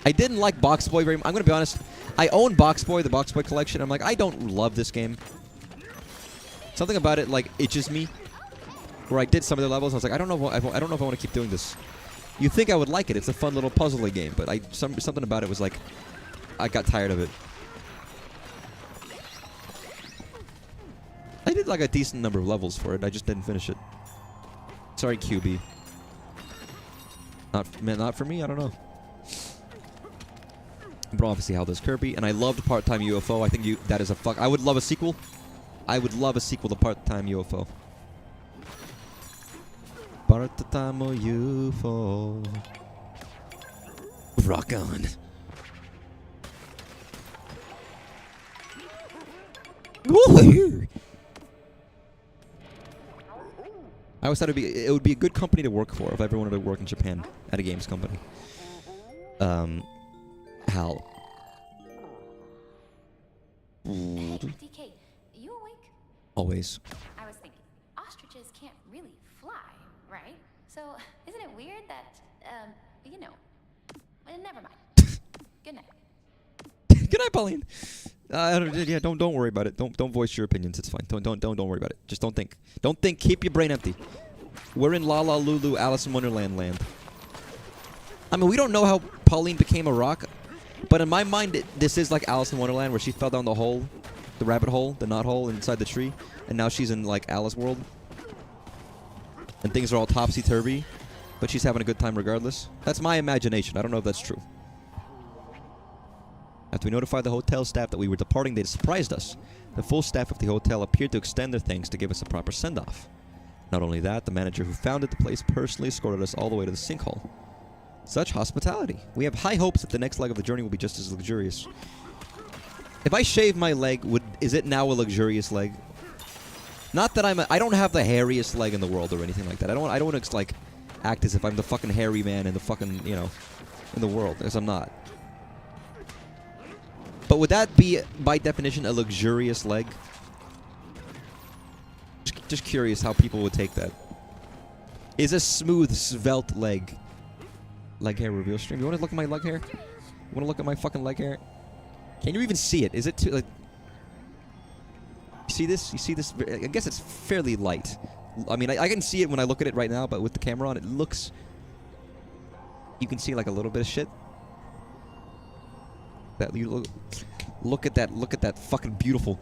I didn't like Box Boy very much. I'm going to be honest. I own Box Boy, the Box Boy collection. I'm like, I don't love this game. Something about it, like, itches me. Where I did some of the levels, I was like, I don't know if I want to keep doing this. You'd think I would like it. It's a fun little puzzly game, but something about it was like, I got tired of it. I did like a decent number of levels for it. I just didn't finish it. Sorry, QB. Not for me. I don't know. But obviously, HAL does Kirby, and I loved Part-Time UFO. I think that is a fuck. I would love a sequel. I would love a sequel to Part-Time UFO. Part-Time UFO. Rock on. Woo-hoo! I always thought it would be a good company to work for if I ever wanted to work in Japan at a games company. HAL.
DK, you awake?
Always.
I was thinking, ostriches can't really fly, right? So, isn't it weird that, you know, never mind. Good night.
Good night, Pauline. Yeah, don't worry about it. Don't voice your opinions. It's fine. Don't worry about it. Just don't think. Don't think. Keep your brain empty. We're in La La Lulu, Alice in Wonderland land. I mean, we don't know how Pauline became a rock, but in my mind, this is like Alice in Wonderland, where she fell down the hole, the rabbit hole, the knot hole inside the tree, and now she's in like Alice world, and things are all topsy-turvy, but she's having a good time regardless. That's my imagination. I don't know if that's true. After we notified the hotel staff that we were departing, they surprised us. The full staff of the hotel appeared to extend their thanks to give us a proper send-off. Not only that, the manager who founded the place personally escorted us all the way to the sinkhole. Such hospitality. We have high hopes that the next leg of the journey will be just as luxurious. If I shave my leg, is it now a luxurious leg? Not that I don't have the hairiest leg in the world or anything like that. I don't want to like act as if I'm the fucking hairy man in the fucking, you know, in the world, because I'm not. But would that be, by definition, a luxurious leg? Just curious how people would take that. Is a smooth, svelte leg hair reveal stream? You want to look at my leg hair? You want to look at my fucking leg hair? Can you even see it? Is it too, like... You see this? You see this? I guess it's fairly light. I mean, I can see it when I look at it right now, but with the camera on, it looks... You can see like a little bit of shit. That you look at that fucking beautiful,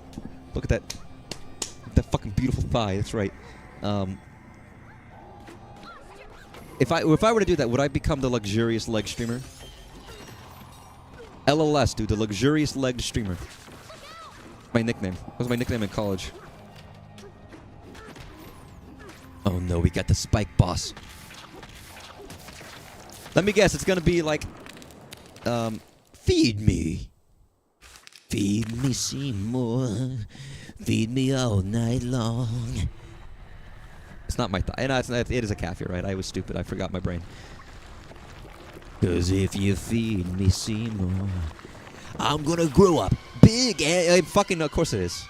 look at that fucking beautiful thigh. That's right. If I were to do that, would I become the luxurious leg streamer? LLS, dude, the luxurious leg streamer. My nickname. That was my nickname in college. Oh no, we got the spike boss. Let me guess, it's gonna be like, feed me. Feed me, Seymour. Feed me all night long. It's not my it is a calf, you're right. I was stupid. I forgot my brain. 'Cause if you feed me Seymour, I'm gonna grow up big and fucking, of course it is.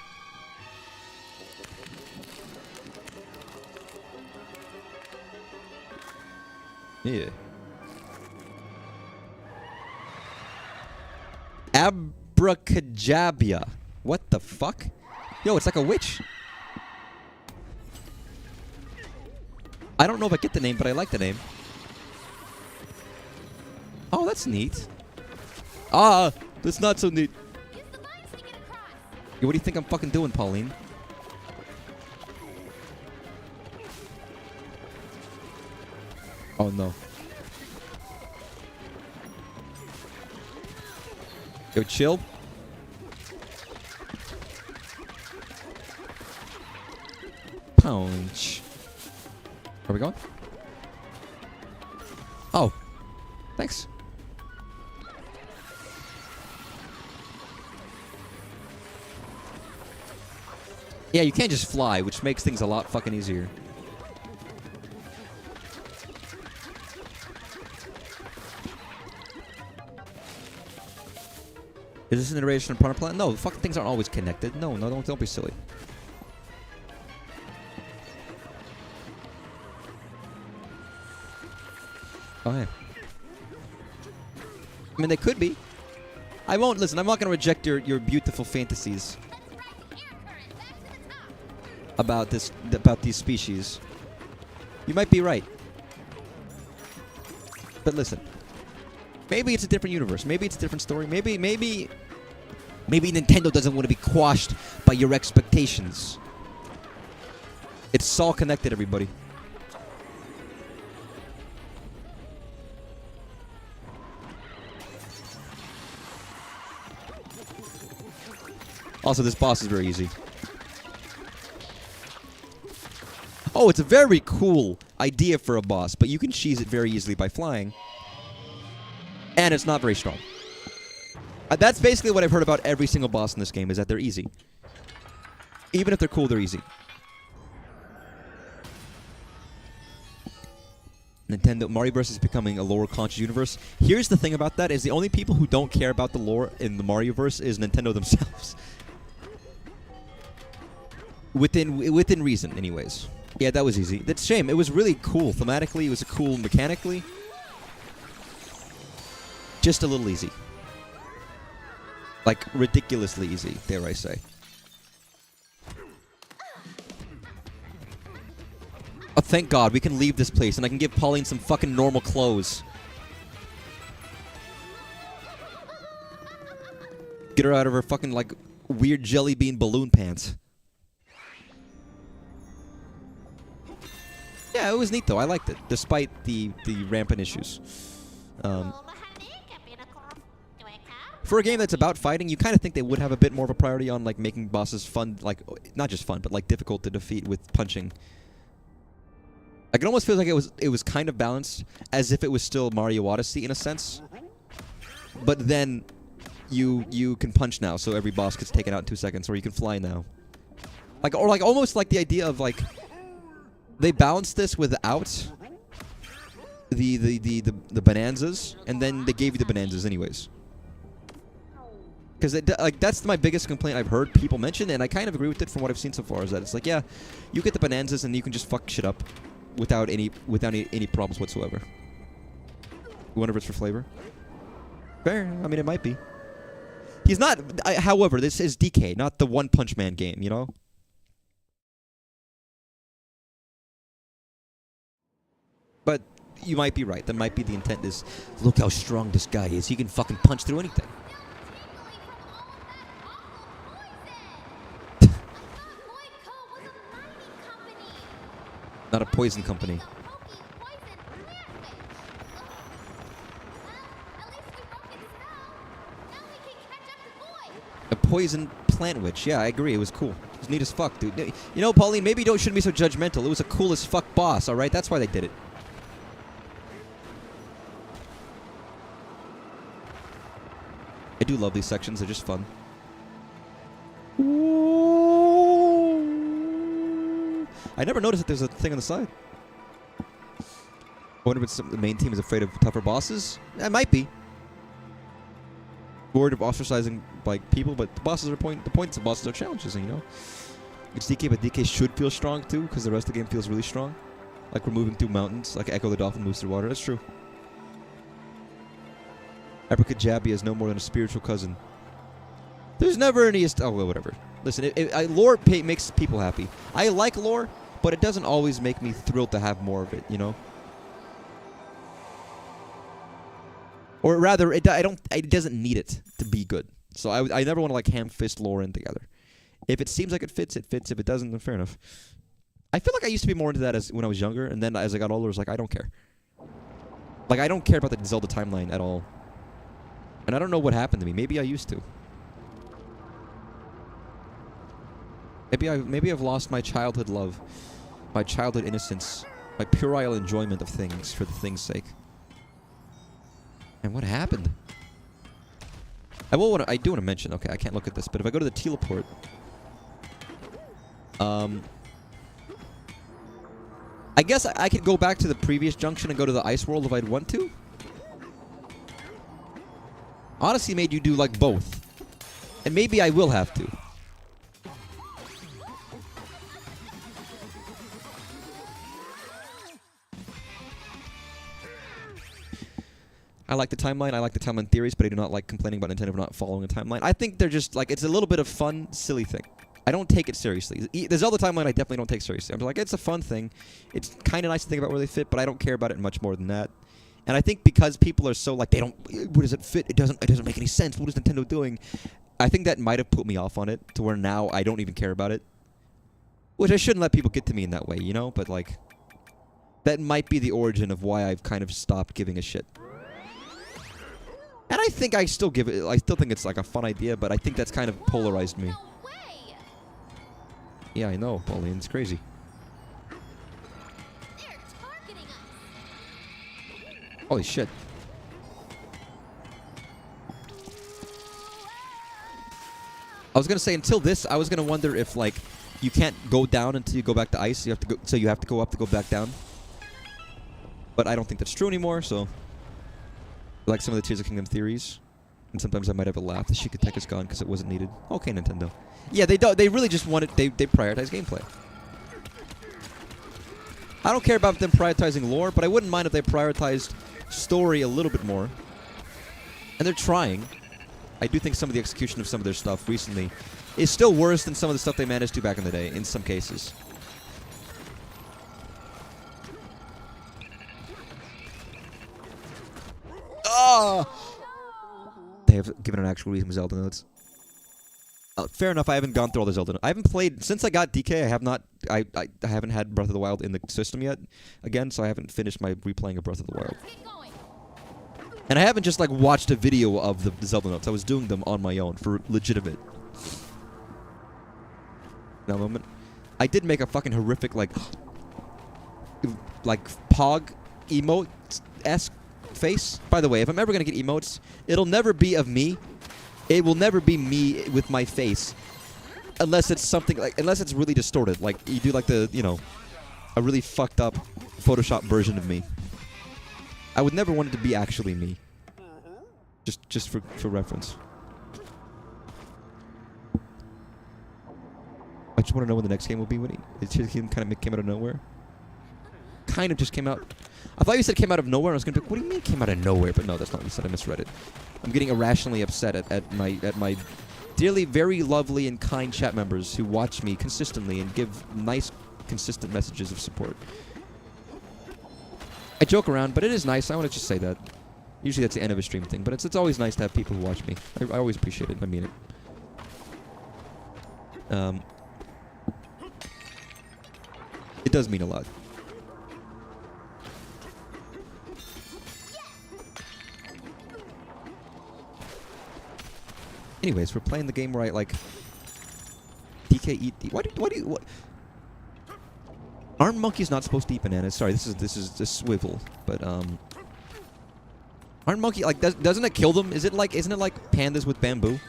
Yeah. Abracadabra. What the fuck? Yo, it's like a witch. I don't know if I get the name, but I like the name. Oh, that's neat. Ah, that's not so neat. Yo, what do you think I'm fucking doing, Pauline? Oh, no. Yo, chill. Punch. Where are we going? Oh. Thanks. Yeah, you can't just fly, which makes things a lot fucking easier. Is this an iteration of Prana Plan? No, the fucking things aren't always connected. No, don't be silly. Oh, yeah. I mean, they could be. I won't listen. I'm not going to reject your beautiful fantasies about these species. You might be right. But listen. Maybe it's a different universe. Maybe it's a different story. Maybe Nintendo doesn't want to be quashed by your expectations. It's all connected, everybody. Also, this boss is very easy. Oh, it's a very cool idea for a boss, but you can cheese it very easily by flying. And it's not very strong. That's basically what I've heard about every single boss in this game, is that they're easy. Even if they're cool, they're easy. Nintendo Mario Bros. Is becoming a lore-conscious universe. Here's the thing about that, is the only people who don't care about the lore in the Marioverse is Nintendo themselves. Within reason, anyways. Yeah, that was easy. That's a shame. It was really cool. Thematically, it was cool mechanically. Just a little easy. Like, ridiculously easy, dare I say. Oh, thank God, we can leave this place and I can give Pauline some fucking normal clothes. Get her out of her fucking, like, weird jelly bean balloon pants. Yeah, it was neat though. I liked it, despite the rampant issues. For a game that's about fighting, you kind of think they would have a bit more of a priority on like making bosses fun, like not just fun, but like difficult to defeat with punching. Like it almost feels like it was kind of balanced, as if it was still Mario Odyssey in a sense. But then you can punch now, so every boss gets taken out in 2 seconds, or you can fly now. Like almost like the idea of like. They balanced this without the bonanzas, and then they gave you the bonanzas anyways. Because like that's my biggest complaint I've heard people mention, and I kind of agree with it from what I've seen so far. Is that it's like, yeah, you get the bonanzas and you can just fuck shit up without any problems whatsoever. You wonder if it's for flavor? Fair. I mean, it might be. He's not. However, this is DK, not the One Punch Man game. You know. But you might be right. That might be the intent is, look how strong this guy is. He can fucking punch through anything. Not a poison company. A poison plant witch. Yeah, I agree. It was cool. It was neat as fuck, dude. You know, Pauline, maybe you shouldn't be so judgmental. It was a cool as fuck boss, alright? That's why they did it. I do love these sections. They're just fun. Ooh. I never noticed that there's a thing on the side. I wonder if the main team is afraid of tougher bosses? It might be. Worried of ostracizing like people, but the bosses are the points of bosses are challenges, you know? It's DK, but DK should feel strong too, because the rest of the game feels really strong. Like we're moving through mountains, like Echo the Dolphin moves through water. That's true. Abracadabra is no more than a spiritual cousin. There's never any... Oh, well, whatever. Listen, lore makes people happy. I like lore, but it doesn't always make me thrilled to have more of it, you know? Or rather, it doesn't need it to be good. So I never want to like ham-fist lore in together. If it seems like it fits, it fits. If it doesn't, then fair enough. I feel like I used to be more into that when I was younger, and then as I got older, I was like, I don't care. Like, I don't care about the Zelda timeline at all. And I don't know what happened to me. Maybe I used to. Maybe I've lost my childhood love, my childhood innocence, my puerile enjoyment of things for the thing's sake. And what happened? I do want to mention. Okay, I can't look at this, but if I go to the teleport, I guess I could go back to the previous junction and go to the ice world if I'd want to. Odyssey made you do like both, and maybe I will have to. I like the timeline. I like the timeline theories, but I do not like complaining about Nintendo for not following a timeline. I think they're just like, it's a little bit of fun, silly thing. I don't take it seriously. The Zelda timeline I definitely don't take seriously. I'm like, it's a fun thing. It's kind of nice to think about where they fit, but I don't care about it much more than that. And I think because people are so like, where does it fit? It doesn't make any sense. What is Nintendo doing? I think that might have put me off on it to where now I don't even care about it. Which I shouldn't let people get to me in that way, you know? But like, that might be the origin of why I've kind of stopped giving a shit. And I think I still think it's like a fun idea, but I think that's kind of polarized me.
No way.
Yeah, I know, Pauline. It's crazy.
They're targeting us.
Holy shit. I was gonna say, until this, I was gonna wonder if like you can't go down until you go back to ice. You have to go, so you have to go up to go back down. But I don't think that's true anymore. So, like some of the Tears of Kingdom theories, and sometimes I might have a laugh. The Shikateka is gone because it wasn't needed. Okay, Nintendo. Yeah, they don't. They really just wanted. They prioritize gameplay. I don't care about them prioritizing lore, but I wouldn't mind if they prioritized story a little bit more. And they're trying. I do think some of the execution of some of their stuff recently is still worse than some of the stuff they managed to back in the day, in some cases. Oh! They have given an actual reason with Zelda notes. Fair enough, I haven't gone through all the Zelda notes. I haven't played, since I got DK, I have not, I haven't had Breath of the Wild in the system yet, again, so I haven't finished my replaying of Breath of the Wild. And I haven't just, like, watched a video of the Zelda notes. I was doing them on my own, for legitimate. Now, moment. I did make a fucking horrific, like Pog emote-esque face. By the way, if I'm ever gonna get emotes, it'll never be of me. It will never be me with my face, unless it's something like, unless it's really distorted. Like you do, like the, you know, a really fucked up Photoshop version of me. I would never want it to be actually me. Just for reference. I just want to know when the next game will be. When it kind of came out of nowhere. Kind of just came out. I thought you said it came out of nowhere. I was going to be, what do you mean it came out of nowhere? But no, that's not what you said. I misread it. I'm getting irrationally upset at my dearly, very lovely and kind chat members who watch me consistently and give nice, consistent messages of support. I joke around, but it is nice. I want to just say that. Usually that's the end of a stream thing, but it's always nice to have people who watch me. I always appreciate it. I mean it. It does mean a lot. Anyways, we're playing the game where I like DK eat. What? Aren't monkeys not supposed to eat bananas? Sorry, this is the swivel, but aren't monkey like doesn't it kill them? Isn't it like pandas with bamboo?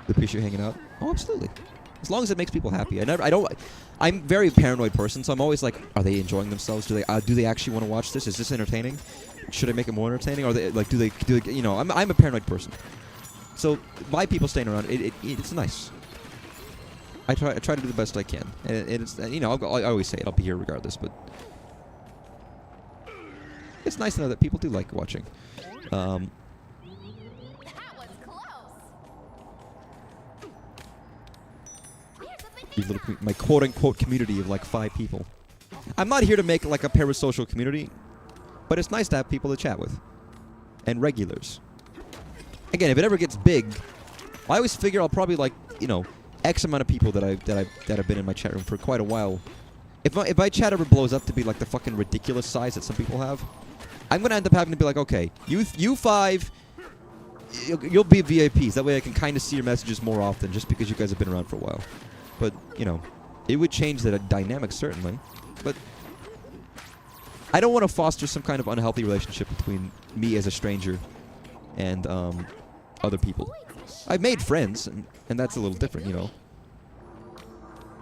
The fish are hanging out. Oh, absolutely. As long as it makes people happy. I'm a very paranoid person, so I'm always like, are they enjoying themselves? Do they actually want to watch this? Is this entertaining? Should I make it more entertaining? Or they like, do they, you know, I'm a paranoid person. So by people staying around, it's nice. I try to do the best I can, and it's, you know, I always say it. I'll be here regardless, but it's nice to know that people do like watching.
That was close. Here's a banana.
My quote-unquote community of like 5 people. I'm not here to make like a parasocial community, but it's nice to have people to chat with. And regulars. Again, if it ever gets big, I always figure I'll probably like, you know, X amount of people that have been in my chat room for quite a while. If my chat ever blows up to be like the fucking ridiculous size that some people have, I'm gonna end up having to be like, okay, you 5, you'll be VIPs. That way I can kind of see your messages more often, just because you guys have been around for a while. But you know, it would change the dynamic certainly. But I don't want to foster some kind of unhealthy relationship between me as a stranger and other people. I've made friends, and that's a little different, you know.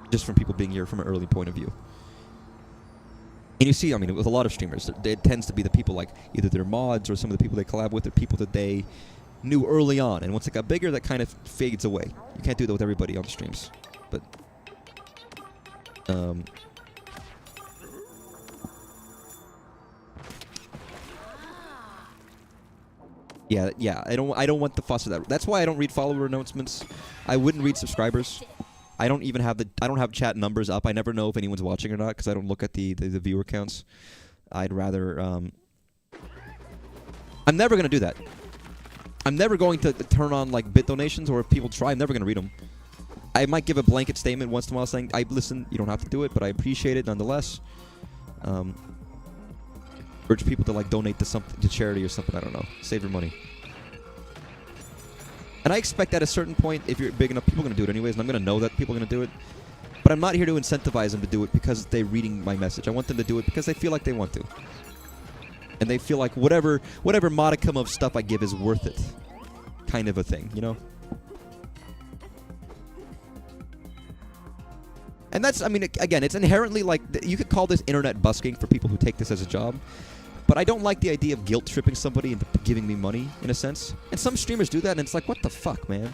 Just from people being here from an early point of view. And you see, I mean, with a lot of streamers, it tends to be the people like either their mods or some of the people they collab with, or people that they knew early on. And once it got bigger, that kind of fades away. You can't do that with everybody on the streams. But yeah. I don't want the fuss of that. That's why I don't read follower announcements. I wouldn't read subscribers. I don't even have I don't have chat numbers up. I never know if anyone's watching or not because I don't look at the viewer counts. I'd rather I'm never going to do that. I'm never going to turn on like bit donations, or if people try, I'm never going to read them. I might give a blanket statement once in a while saying, listen, you don't have to do it, but I appreciate it nonetheless. Urge people to like donate to something, to charity or something, I don't know. Save your money. And I expect at a certain point, if you're big enough, people are going to do it anyways, and I'm going to know that people are going to do it. But I'm not here to incentivize them to do it because they're reading my message. I want them to do it because they feel like they want to. And they feel like whatever modicum of stuff I give is worth it. Kind of a thing, you know? And that's, I mean, again, it's inherently like, you could call this internet busking for people who take this as a job. But I don't like the idea of guilt-tripping somebody into giving me money, in a sense. And some streamers do that, and it's like, what the fuck, man?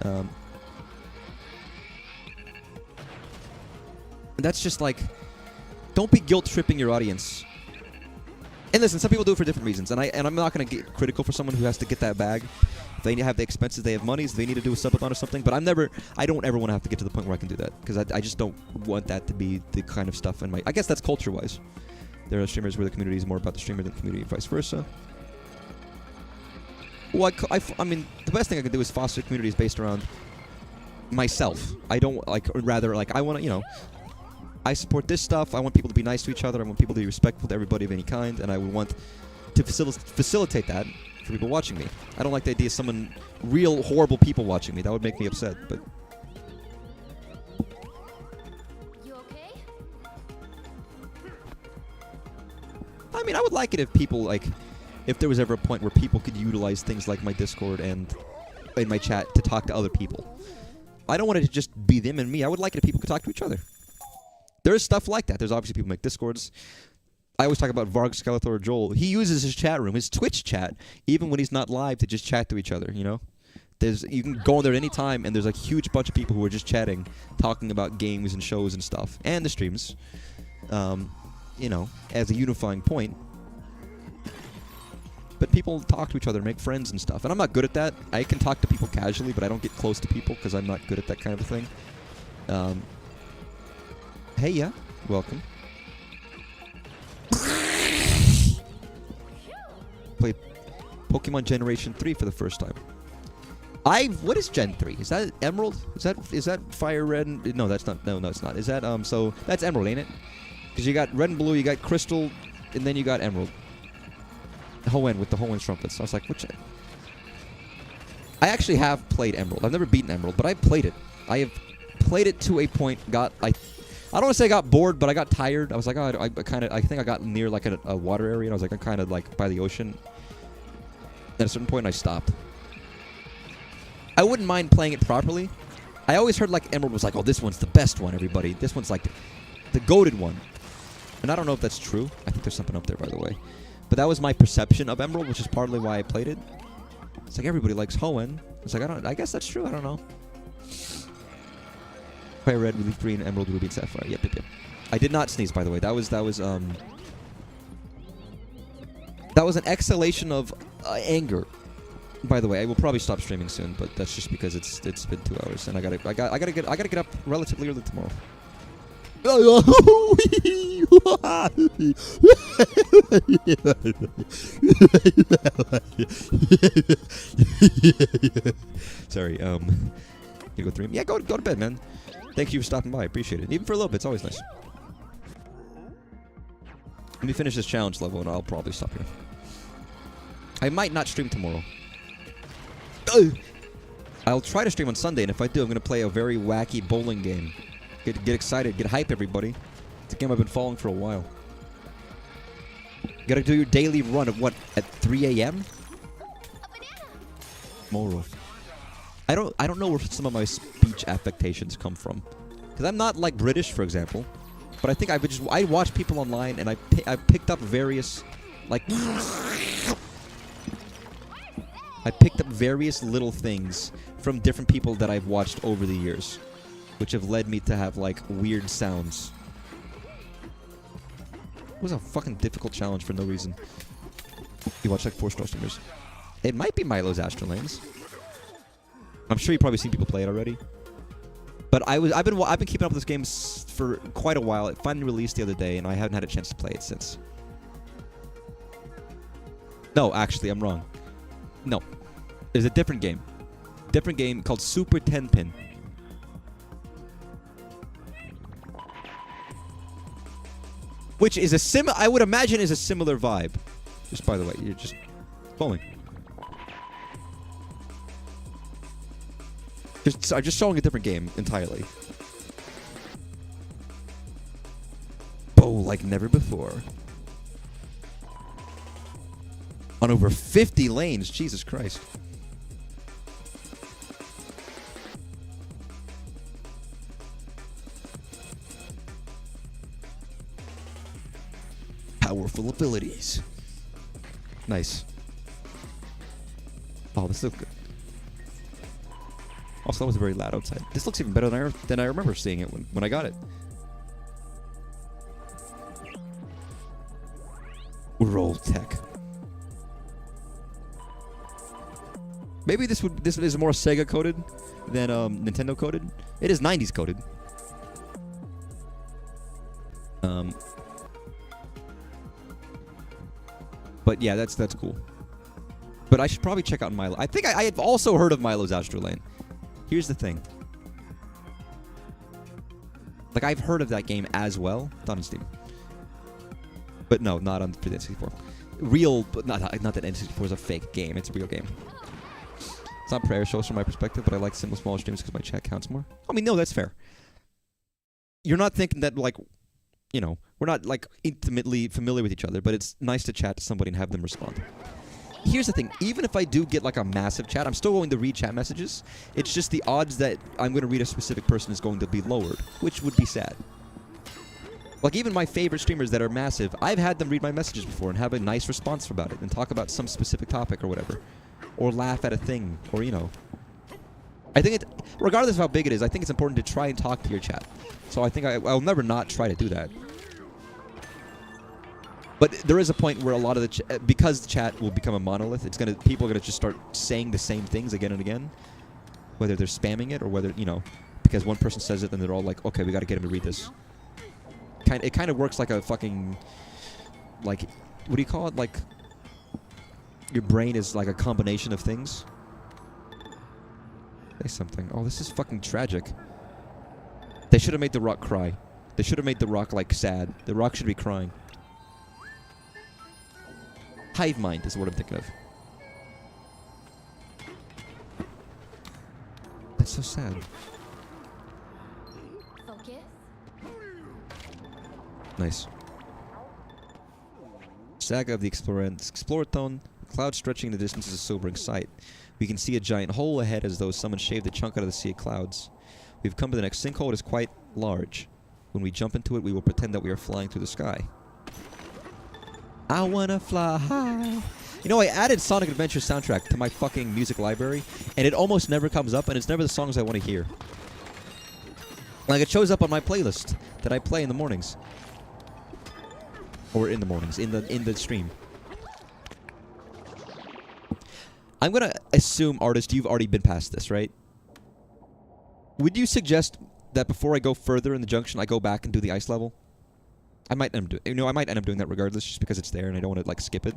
And that's just like, don't be guilt-tripping your audience. And listen, some people do it for different reasons, and I'm not going to get critical for someone who has to get that bag. If they have the expenses, they have money, so they need to do a subathon or something. But I don't ever want to have to get to the point where I can do that, because I just don't want that to be the kind of stuff in my. I guess that's culture-wise. There are streamers where the community is more about the streamer than the community, and vice versa. Well, I mean, the best thing I can do is foster communities based around myself. I don't like, or rather, like, I want to, you know. I support this stuff. I want people to be nice to each other. I want people to be respectful to everybody of any kind, and I would want to facilitate that for people watching me. I don't like the idea of someone, real horrible people watching me. That would make me upset, but...
You okay?
I mean, I would like it if people, like, if there was ever a point where people could utilize things like my Discord and in my chat to talk to other people. I don't want it to just be them and me. I would like it if people could talk to each other. There is stuff like that. There's obviously people make Discords. I always talk about Varg, Skeletor, or Joel. He uses his chat room, his Twitch chat, even when he's not live, to just chat to each other, you know? You can go in there at any time, and there's a huge bunch of people who are just chatting, talking about games and shows and stuff, and the streams, you know, as a unifying point. But people talk to each other, make friends and stuff, and I'm not good at that. I can talk to people casually, but I don't get close to people because I'm not good at that kind of a thing. Hey, yeah, welcome. Played Pokemon Generation 3 for the first time. What is Gen 3? Is that Emerald? Is that Fire Red? No, that's not. No, it's not. Is that so that's Emerald, ain't it? Because you got Red and Blue, you got Crystal, and then you got Emerald. Hoenn with the Hoenn trumpets. I was like, which? I actually have played Emerald. I've never beaten Emerald, but I played it. I have played it to a point. I don't want to say I got bored, but I got tired. I was like, oh, I think I got near like a water area, and I was like, I'm kind of like by the ocean. At a certain point, I stopped. I wouldn't mind playing it properly. I always heard like Emerald was like, oh, this one's the best one, everybody. This one's like the goated one. And I don't know if that's true. I think there's something up there, by the way. But that was my perception of Emerald, which is partly why I played it. It's like everybody likes Hoenn. It's like, I guess that's true. I don't know. Fire Red, Relief Green, Emerald, Ruby, and Sapphire. Yep. I did not sneeze, by the way. That was an exhalation of anger. By the way, I will probably stop streaming soon, but that's just because it's been 2 hours, and I gotta get up relatively early tomorrow. Sorry. You go stream? Yeah, go to bed, man. Thank you for stopping by. I appreciate it. Even for a little bit, it's always nice. Let me finish this challenge level, and I'll probably stop here. I might not stream tomorrow. I'll try to stream on Sunday, and if I do, I'm going to play a very wacky bowling game. Get excited, get hype, everybody. It's a game I've been following for a while. You gotta do your daily run of what, at 3 a.m.? Tomorrow. I don't know where some of my speech affectations come from. Because I'm not like British, for example. But I think I watch people online, and I've picked up various, like... I picked up various little things from different people that I've watched over the years, which have led me to have, like, weird sounds. It was a fucking difficult challenge for no reason. You watch, like, 4-star streamers. It might be Milo's Astral Lanes. I'm sure you've probably seen people play it already. But I've been keeping up with this game for quite a while. It finally released the other day, and I haven't had a chance to play it since. No, actually, I'm wrong. No. There's a different game. Different game called Super 10-Pin. Which is I would imagine is a similar vibe. Just by the way, you're just bowling. I'm just showing a different game entirely. Bow like never before. On over 50 lanes, Jesus Christ. Powerful abilities. Nice. Oh, this looks good. Also, that was very loud outside. This looks even better than I remember seeing it when I got it. Roll tech. Maybe this is more Sega coded than Nintendo coded. It is 90s coded. But yeah, that's cool. But I should probably check out Milo. I think I have also heard of Milo's Astral Lane. Here's the thing. Like, I've heard of that game as well. Not on Steam. But no, not on the N64. Real, but not that N64 is a fake game. It's a real game. It's not prayer shows from my perspective, but I like simple, smaller streams because my chat counts more. I mean, no, that's fair. You're not thinking that, like, you know, we're not, like, intimately familiar with each other, but it's nice to chat to somebody and have them respond. Here's the thing. Even if I do get, like, a massive chat, I'm still going to read chat messages. It's just the odds that I'm going to read a specific person is going to be lowered, which would be sad. Like, even my favorite streamers that are massive, I've had them read my messages before and have a nice response about it and talk about some specific topic or whatever. Or laugh at a thing, or, you know. I think regardless of how big it is, I think it's important to try and talk to your chat. So I think I'll never not try to do that. But there is a point where a lot of the because the chat will become a monolith, people are gonna just start saying the same things again and again, whether they're spamming it or whether, you know, because one person says it, then they're all like, okay, we gotta get him to read this. It kind of works like a fucking, like, what do you call it? Like, your brain is like a combination of things. Say something. Oh, this is fucking tragic. They should have made the rock cry. They should have made the rock, like, sad. The rock should be crying. Hive mind is what I'm thinking of. That's so sad.
Focus.
Nice. Saga of the Explorathon, Clouds stretching in the distance is a sobering sight. We can see a giant hole ahead as though someone shaved a chunk out of the sea of clouds. We've come to the next sinkhole. It is quite large. When we jump into it, we will pretend that we are flying through the sky. I wanna fly high. You know, I added Sonic Adventure soundtrack to my fucking music library, and it almost never comes up, and it's never the songs I want to hear. Like, it shows up on my playlist that I play in the mornings. Or in the mornings, in the stream. I'm gonna assume, artist, you've already been past this, right? Would you suggest that before I go further in the junction, I go back and do the ice level? I might end up I might end up doing that regardless, just because it's there and I don't want to like skip it.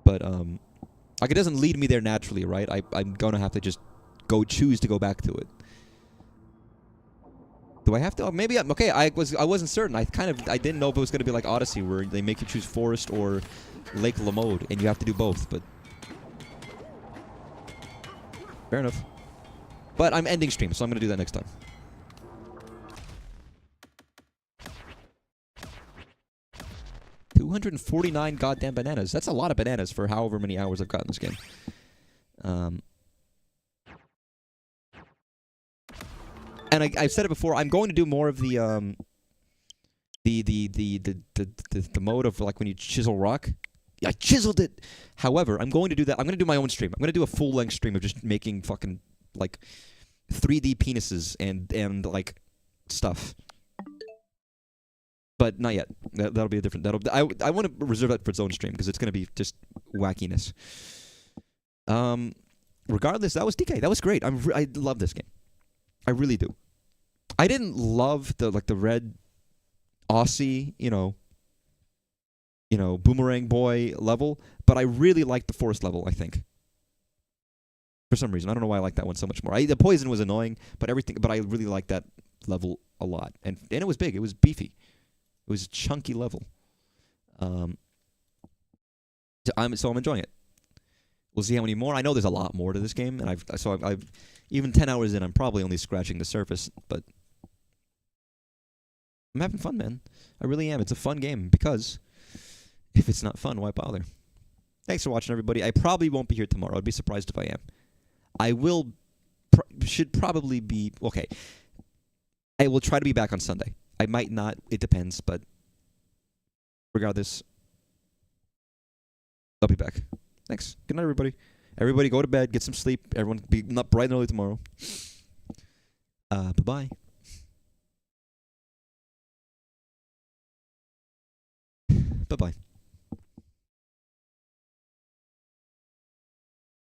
But like it doesn't lead me there naturally, right? I'm gonna have to just choose to go back to it. Do I have to? Maybe I'm okay. I wasn't certain. I didn't know if it was gonna be like Odyssey, where they make you choose Forest or Lake Lamode, and you have to do both. But fair enough. But I'm ending stream, so I'm gonna do that next time. $249 goddamn bananas. That's a lot of bananas for however many hours I've gotten this game. And I've said it before. I'm going to do more of the mode of like when you chisel rock. I chiseled it. However, I'm going to do that. I'm going to do my own stream. I'm going to do a full-length stream of just making fucking like 3D penises and like stuff. But not yet. That'll be a different. I want to reserve that for its own stream because it's going to be just wackiness. Regardless, that was DK. That was great. I love this game. I really do. I didn't love the red Aussie, Boomerang Boy level, but I really liked the Forest level, I think. For some reason. I don't know why I like that one so much more. The poison was annoying, but I really liked that level a lot. And it was big. It was beefy. It was a chunky level. So I'm enjoying it. We'll see how many more. I know there's a lot more to this game, and I've even 10 hours in, I'm probably only scratching the surface, but I'm having fun, man. I really am. It's a fun game because if it's not fun, why bother? Thanks for watching, everybody. I probably won't be here tomorrow. I'd be surprised if I am. I should probably be okay. I will try to be back on Sunday. I might not. It depends, but regardless, I'll be back. Thanks. Good night, everybody. Everybody go to bed, get some sleep. Everyone be not bright and early tomorrow. Bye-bye. Bye-bye.